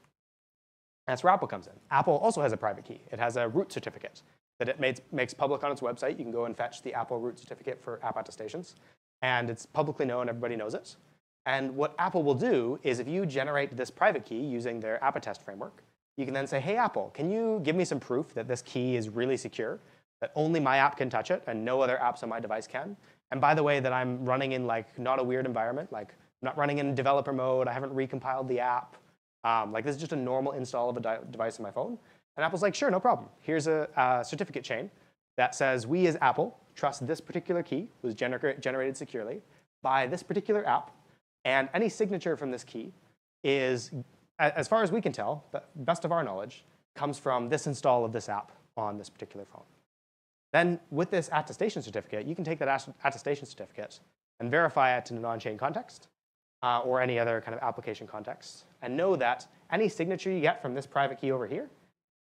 And that's where Apple comes in. Apple also has a private key. It has a root certificate that it makes public on its website. You can go and fetch the Apple root certificate for app attestations. And it's publicly known, everybody knows it. And what Apple will do is if you generate this private key using their app attest framework, you can then say, hey, Apple, can you give me some proof that this key is really secure, that only my app can touch it and no other apps on my device can? And by the way, that I'm running in like not a weird environment, like I'm not running in developer mode. I haven't recompiled the app. Like this is just a normal install of a device on my phone. And Apple's like, sure, no problem. Here's a certificate chain that says we as Apple trust this particular key was generated securely by this particular app. And any signature from this key is, as far as we can tell, best of our knowledge, comes from this install of this app on this particular phone. Then with this attestation certificate, you can take that attestation certificate and verify it in an on-chain context. Or any other kind of application context, and know that any signature you get from this private key over here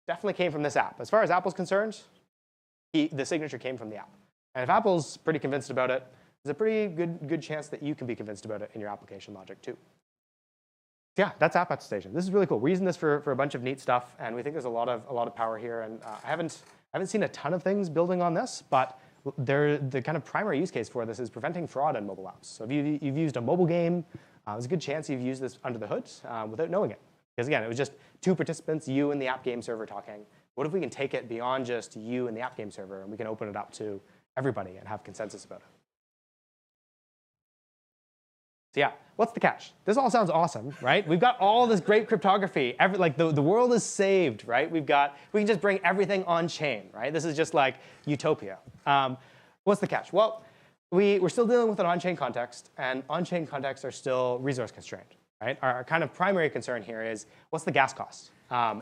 definitely came from this app. As far as Apple's concerned, the signature came from the app. And if Apple's pretty convinced about it, there's a pretty good chance that you can be convinced about it in your application logic too. So yeah, that's app attestation. This is really cool. We're using this for a bunch of neat stuff, and we think there's a lot of power here. And I haven't seen a ton of things building on this, but the kind of primary use case for this is preventing fraud in mobile apps. So if you've used a mobile game, there's a good chance you've used this under the hood without knowing it. Because again, it was just two participants, you and the app game server talking. What if we can take it beyond just you and the app game server, and we can open it up to everybody and have consensus about it? So yeah, what's the catch? This all sounds awesome, right? We've got all this great cryptography. The world is saved, right? We can just bring everything on chain, right? This is just like utopia. What's the catch? Well, we're still dealing with an on-chain context, and on-chain contexts are still resource constrained, right? Our kind of primary concern here is, what's the gas cost?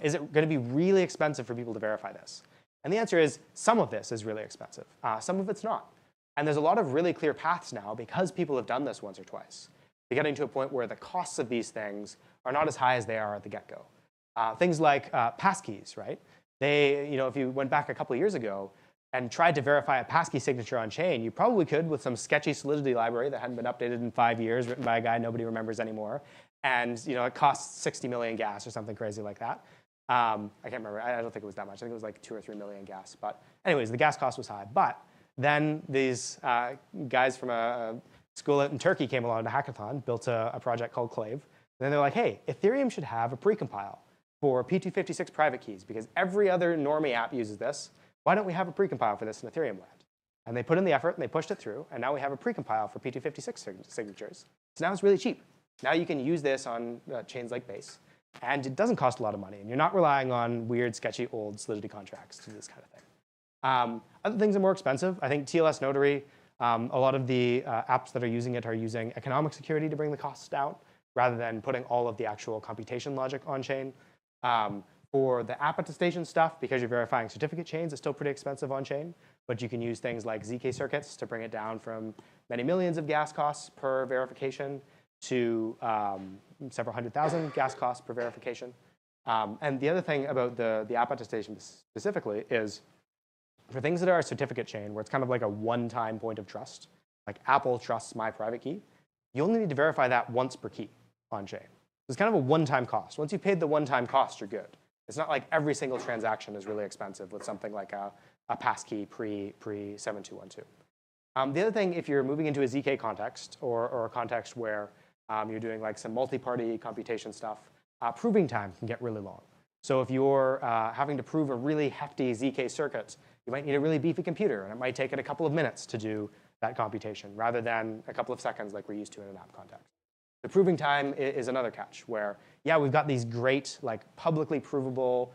Is it going to be really expensive for people to verify this? And the answer is, some of this is really expensive. Some of it's not. And there's a lot of really clear paths now because people have done this once or twice. They're getting to a point where the costs of these things are not as high as they are at the get-go. Things like passkeys, right? If you went back a couple of years ago and tried to verify a passkey signature on chain, you probably could with some sketchy Solidity library that hadn't been updated in 5 years, written by a guy nobody remembers anymore. And it costs 60 million gas or something crazy like that. I can't remember. I don't think it was that much. I think it was like 2 or 3 million gas. But anyways, the gas cost was high. But then these guys from a school out in Turkey came along to hackathon, built a project called Clave. And then they're like, hey, Ethereum should have a precompile for P256 private keys because every other normie app uses this. Why don't we have a precompile for this in Ethereum land? And they put in the effort and they pushed it through. And now we have a precompile for P256 signatures. So now it's really cheap. Now you can use this on chains like Base. And it doesn't cost a lot of money. And you're not relying on weird, sketchy, old Solidity contracts to do this kind of thing. Other things are more expensive. I think TLS Notary, a lot of the apps that are using it are using economic security to bring the costs down rather than putting all of the actual computation logic on chain. For the app attestation stuff, because you're verifying certificate chains, it's still pretty expensive on chain. But you can use things like ZK circuits to bring it down from many millions of gas costs per verification to several hundred thousand gas costs per verification. And the other thing about the app attestation specifically is for things that are a certificate chain, where it's kind of like a one-time point of trust, like Apple trusts my private key, you only need to verify that once per key on chain. It's kind of a one-time cost. Once you've paid the one-time cost, you're good. It's not like every single transaction is really expensive with something like a passkey pre-7212. The other thing, if you're moving into a ZK context or a context where you're doing like some multi-party computation stuff, proving time can get really long. So if you're having to prove a really hefty ZK circuit, you might need a really beefy computer, and it might take it a couple of minutes to do that computation rather than a couple of seconds like we're used to in an app context. The proving time is another catch where, yeah, we've got these great, like publicly provable,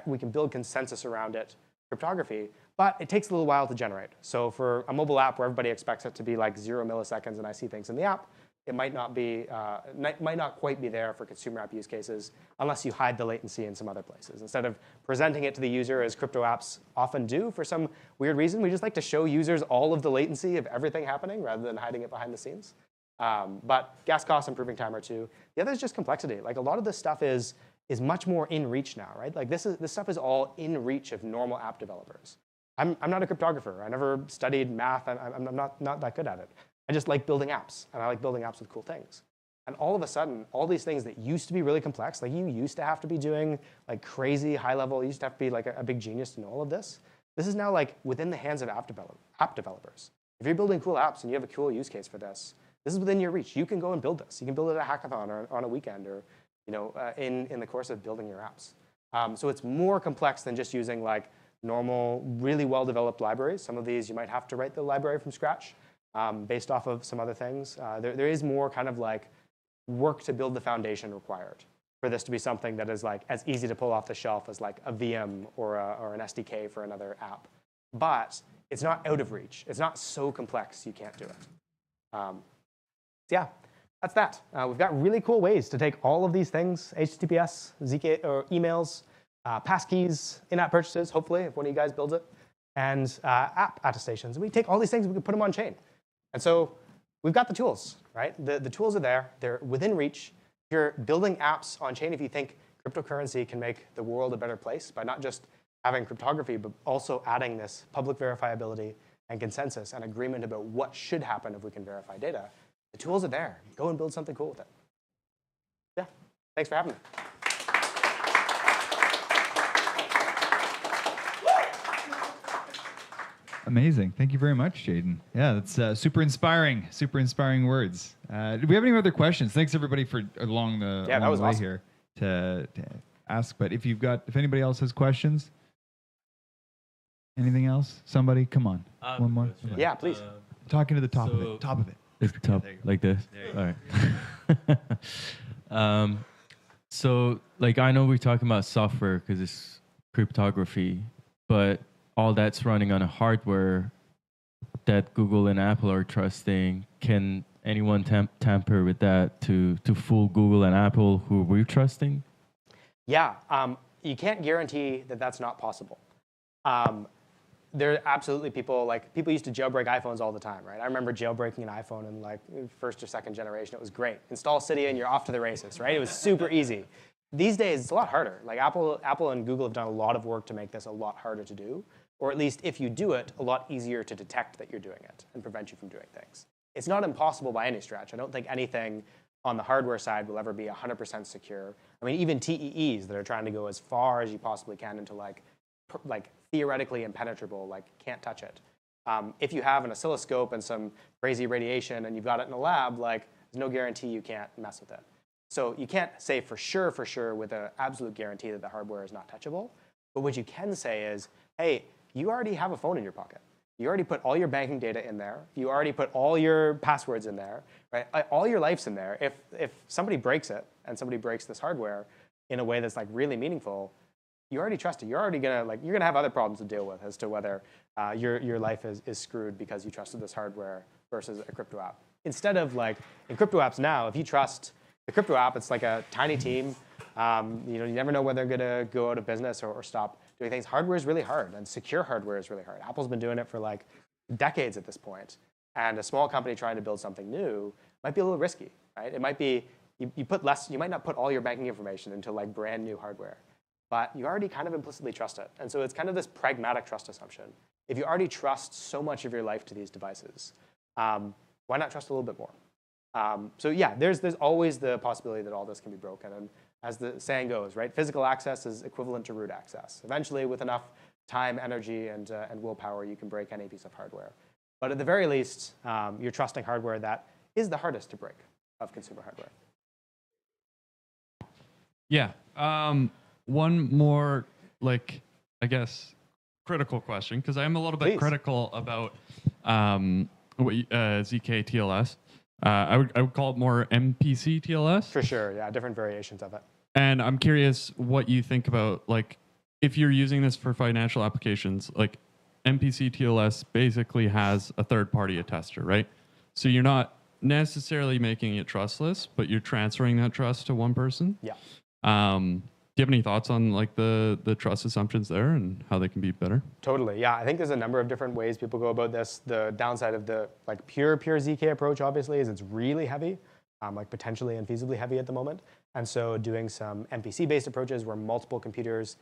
we can build consensus around it, cryptography, but it takes a little while to generate. So for a mobile app where everybody expects it to be like 0 milliseconds and I see things in the app, it might not quite be there for consumer app use cases unless you hide the latency in some other places. Instead of presenting it to the user as crypto apps often do for some weird reason, we just like to show users all of the latency of everything happening rather than hiding it behind the scenes. But gas costs and proving time are two. The other is just complexity. Like a lot of this stuff is much more in reach now, right? Like this stuff is all in reach of normal app developers. I'm not a cryptographer. I never studied math. I'm not that good at it. I just like building apps, and I like building apps with cool things. And all of a sudden, all these things that used to be really complex, like you used to have to be doing like crazy high level, you used to have to be like a big genius to know all of this. This is now like within the hands of app developers. If you're building cool apps and you have a cool use case for this, this is within your reach. You can go and build this. You can build it at a hackathon or on a weekend or in the course of building your apps. So it's more complex than just using like normal, really well-developed libraries. Some of these you might have to write the library from scratch based off of some other things. There is more kind of like work to build the foundation required for this to be something that is like as easy to pull off the shelf as like a VM or an SDK for another app. But it's not out of reach. It's not so complex you can't do it. So yeah, that's that. We've got really cool ways to take all of these things, HTTPS, ZK, or emails, passkeys, in-app purchases, hopefully, if one of you guys builds it, and app attestations. And we take all these things and we can put them on chain. And so we've got the tools, right? The tools are there. They're within reach. If you're building apps on chain, if you think cryptocurrency can make the world a better place by not just having cryptography, but also adding this public verifiability and consensus and agreement about what should happen if we can verify data, the tools are there. Go and build something cool with it. Yeah, thanks for having me. Amazing. Thank you very much, Jaden. Yeah, that's super inspiring words. Do we have any other questions? Thanks, everybody, for along the way awesome here to ask. But if anybody else has questions, Anything else? Somebody, come on. One more. question. Yeah, please. Talking to the top of So- it. Top of it. It's the top, like this. All right. So, like, I know we're talking about software because it's cryptography, but all that's running on a hardware that Google and Apple are trusting. Can anyone tamper with that to fool Google and Apple, who we're trusting? Yeah, you can't guarantee that that's not possible. There are absolutely people used to jailbreak iPhones all the time, right? I remember jailbreaking an iPhone in like first or second generation. It was great. Install Cydia and you're off to the races, right? It was super easy. These days, it's a lot harder. Like Apple and Google have done a lot of work to make this a lot harder to do, or at least if you do it, a lot easier to detect that you're doing it and prevent you from doing things. It's not impossible by any stretch. I don't think anything on the hardware side will ever be 100% secure. I mean, even TEEs that are trying to go as far as you possibly can into like theoretically impenetrable, like can't touch it. If you have an oscilloscope and some crazy radiation and you've got it in a lab, like there's no guarantee you can't mess with it. So you can't say for sure with an absolute guarantee that the hardware is not touchable. But what you can say is, hey, you already have a phone in your pocket. You already put all your banking data in there. You already put all your passwords in there, right? All your life's in there. If somebody breaks it and somebody breaks this hardware in a way that's like really meaningful, you already trust it. You're already you're gonna have other problems to deal with as to whether your life is screwed because you trusted this hardware versus a crypto app. Instead of like in crypto apps now, if you trust the crypto app, it's like a tiny team. You never know when they're gonna go out of business or stop doing things. Hardware is really hard, and secure hardware is really hard. Apple's been doing it for like decades at this point, and a small company trying to build something new might be a little risky, right? It might be you might not put all your banking information into like brand new hardware, but you already kind of implicitly trust it. And so it's kind of this pragmatic trust assumption. If you already trust so much of your life to these devices, why not trust a little bit more? So yeah, there's always the possibility that all this can be broken. And as the saying goes, right, physical access is equivalent to root access. Eventually, with enough time, energy, and willpower, you can break any piece of hardware. But at the very least, you're trusting hardware that is the hardest to break of consumer hardware. Yeah. One more, like, I guess, critical question, because I'm a little bit Please. critical about ZK TLS. I would call it more MPC TLS. For sure, yeah, different variations of it. And I'm curious what you think about, like, if you're using this for financial applications, like MPC TLS basically has a third-party attester, right? So you're not necessarily making it trustless, but you're transferring that trust to one person. Yeah. Do you have any thoughts on like the trust assumptions there and how they can be better? Totally, yeah. I think there's a number of different ways people go about this. The downside of the like pure ZK approach, obviously, is it's really heavy, like potentially infeasibly heavy at the moment. And so doing some MPC-based approaches where multiple computers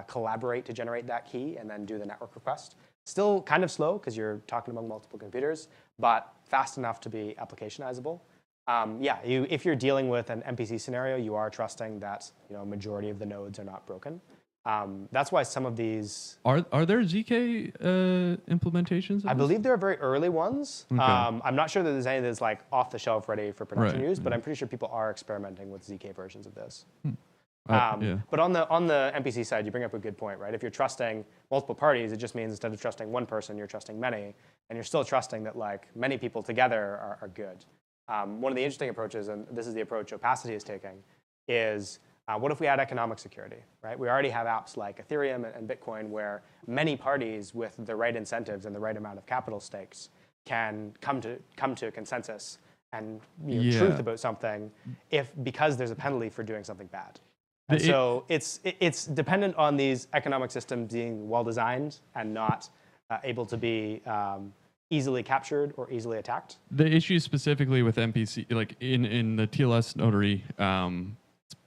collaborate to generate that key and then do the network request. Still kind of slow because you're talking among multiple computers, but fast enough to be applicationizable. If you're dealing with an MPC scenario, you are trusting that a majority of the nodes are not broken. That's why some of these are there ZK implementations? I believe there are very early ones. Okay. I'm not sure that there's any that's like off the shelf ready for production Right, use, but I'm pretty sure people are experimenting with ZK versions of this. Yeah. But on the MPC side, you bring up a good point, right? If you're trusting multiple parties, it just means instead of trusting one person, you're trusting many, and you're still trusting that like many people together are good. One of the interesting approaches, and this is the approach Opacity is taking, is what if we had economic security, right? We already have apps like Ethereum and Bitcoin where many parties with the right incentives and the right amount of capital stakes can come to a consensus and truth about something because there's a penalty for doing something bad. And so it's dependent on these economic systems being well designed and not able to be easily captured or easily attacked. The issue specifically with MPC, like in the TLS notary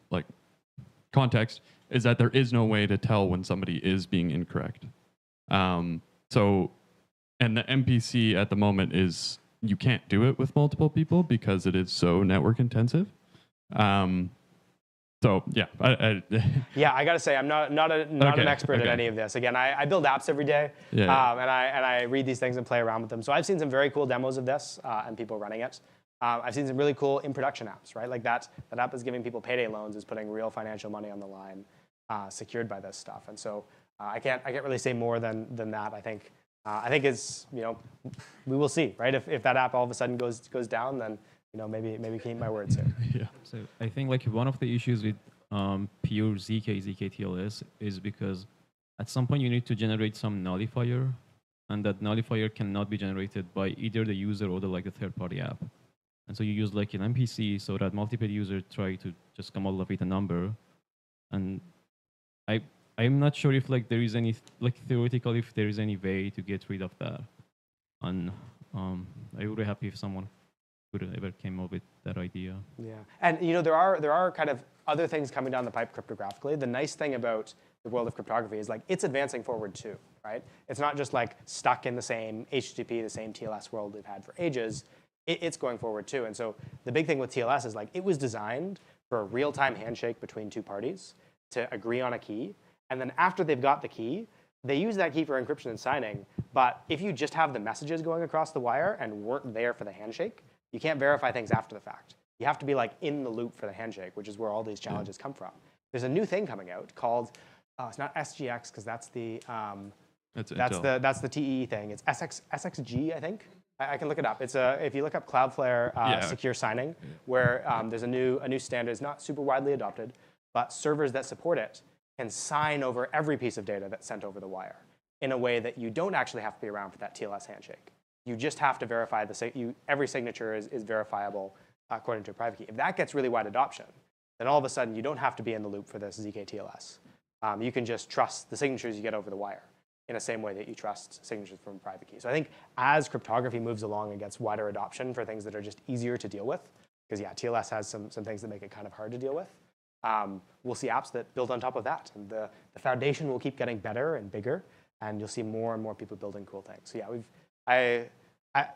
like context, is that there is no way to tell when somebody is being incorrect. And the MPC at the moment is you can't do it with multiple people because it is so network intensive. So yeah, I gotta say I'm not an expert at any of this. Again, I build apps every day, and I read these things and play around with them. So I've seen some very cool demos of this and people running it. I've seen some really cool in production apps, right? Like that app is giving people payday loans, is putting real financial money on the line, secured by this stuff. And so I can't really say more than that. I think it's, we will see, right? If that app all of a sudden goes down, then maybe we can eat my words here. Yeah. So I think like one of the issues with pure zk-TLS is because at some point you need to generate some nullifier, and that nullifier cannot be generated by either the user or the third-party app. And so you use like an MPC so that multiple users try to just come up with a number. And I'm not sure if like there is any theoretically if there is any way to get rid of that. And I would be happy if someone could ever came up with that idea. Yeah, and there are kind of other things coming down the pipe cryptographically. The nice thing about the world of cryptography is like it's advancing forward too, right? It's not just like stuck in the same HTTP, the same TLS world we've had for ages. It's going forward too. And so the big thing with TLS is like it was designed for a real-time handshake between two parties to agree on a key. And then after they've got the key, they use that key for encryption and signing. But if you just have the messages going across the wire and weren't there for the handshake, you can't verify things after the fact. You have to be like in the loop for the handshake, which is where all these challenges come from. There's a new thing coming out called, it's not SGX because that's the TEE thing. It's SXG, I think. I can look it up. It's if you look up Cloudflare secure signing, where there's a new standard. It's not super widely adopted, but servers that support it can sign over every piece of data that's sent over the wire in a way that you don't actually have to be around for that TLS handshake. You just have to verify every signature is verifiable according to a private key. If that gets really wide adoption, then all of a sudden you don't have to be in the loop for this ZK-TLS. You can just trust the signatures you get over the wire in the same way that you trust signatures from a private key. So I think as cryptography moves along and gets wider adoption for things that are just easier to deal with, because TLS has some things that make it kind of hard to deal with, we'll see apps that build on top of that. And the foundation will keep getting better and bigger, and you'll see more and more people building cool things. So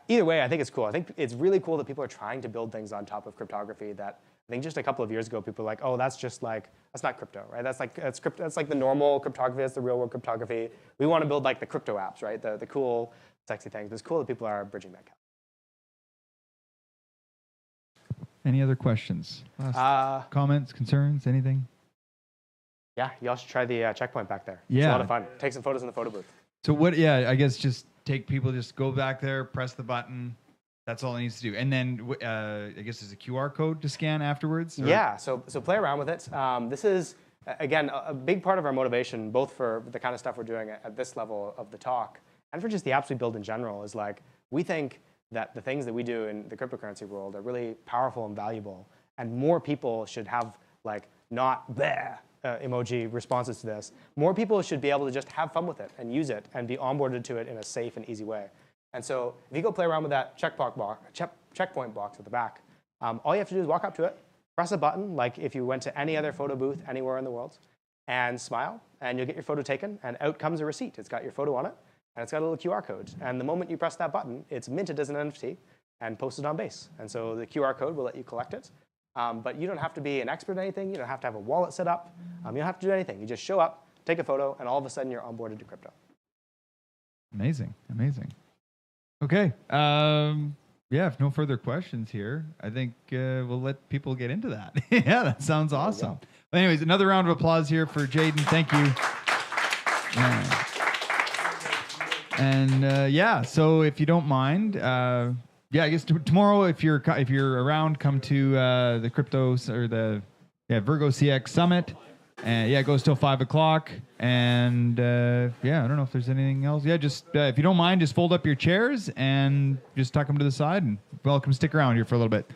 either way, I think it's cool. I think it's really cool that people are trying to build things on top of cryptography that I think just a couple of years ago, people were like, oh, that's not crypto, right? That's like the normal cryptography, that's the real world cryptography. We want to build like the crypto apps, right? The cool, sexy things. It's cool that people are bridging that gap. Any other questions? Comments, concerns, anything? Yeah, you all should try the checkpoint back there. Yeah. It's a lot of fun. Take some photos in the photo booth. So I guess just just go back there, press the button. That's all it needs to do. And then I guess there's a QR code to scan afterwards? Or? Yeah, so play around with it. This is, again, a big part of our motivation, both for the kind of stuff we're doing at this level of the talk and for just the apps we build in general, is like we think that the things that we do in the cryptocurrency world are really powerful and valuable, and more people should have like not bleh emoji responses to this. More people should be able to just have fun with it and use it and be onboarded to it in a safe and easy way. And so if you go play around with that checkpoint box at the back, all you have to do is walk up to it, press a button, like if you went to any other photo booth anywhere in the world, and smile, and you'll get your photo taken, and out comes a receipt. It's got your photo on it, and it's got a little QR code. And the moment you press that button, it's minted as an NFT and posted on Base. And so the QR code will let you collect it. But you don't have to be an expert in anything. You don't have to have a wallet set up. You don't have to do anything. You just show up, take a photo, and all of a sudden you're onboarded to crypto. Amazing, amazing. Okay. If no further questions here, I think we'll let people get into that. Yeah, that sounds awesome. But anyways, another round of applause here for Jaden. Thank you. So if you don't mind, I guess tomorrow, if you're around, come to the Virgo CX Summit. And it goes till 5 o'clock. And I don't know if there's anything else. Just if you don't mind, just fold up your chairs and just tuck them to the side, and welcome. Stick around here for a little bit.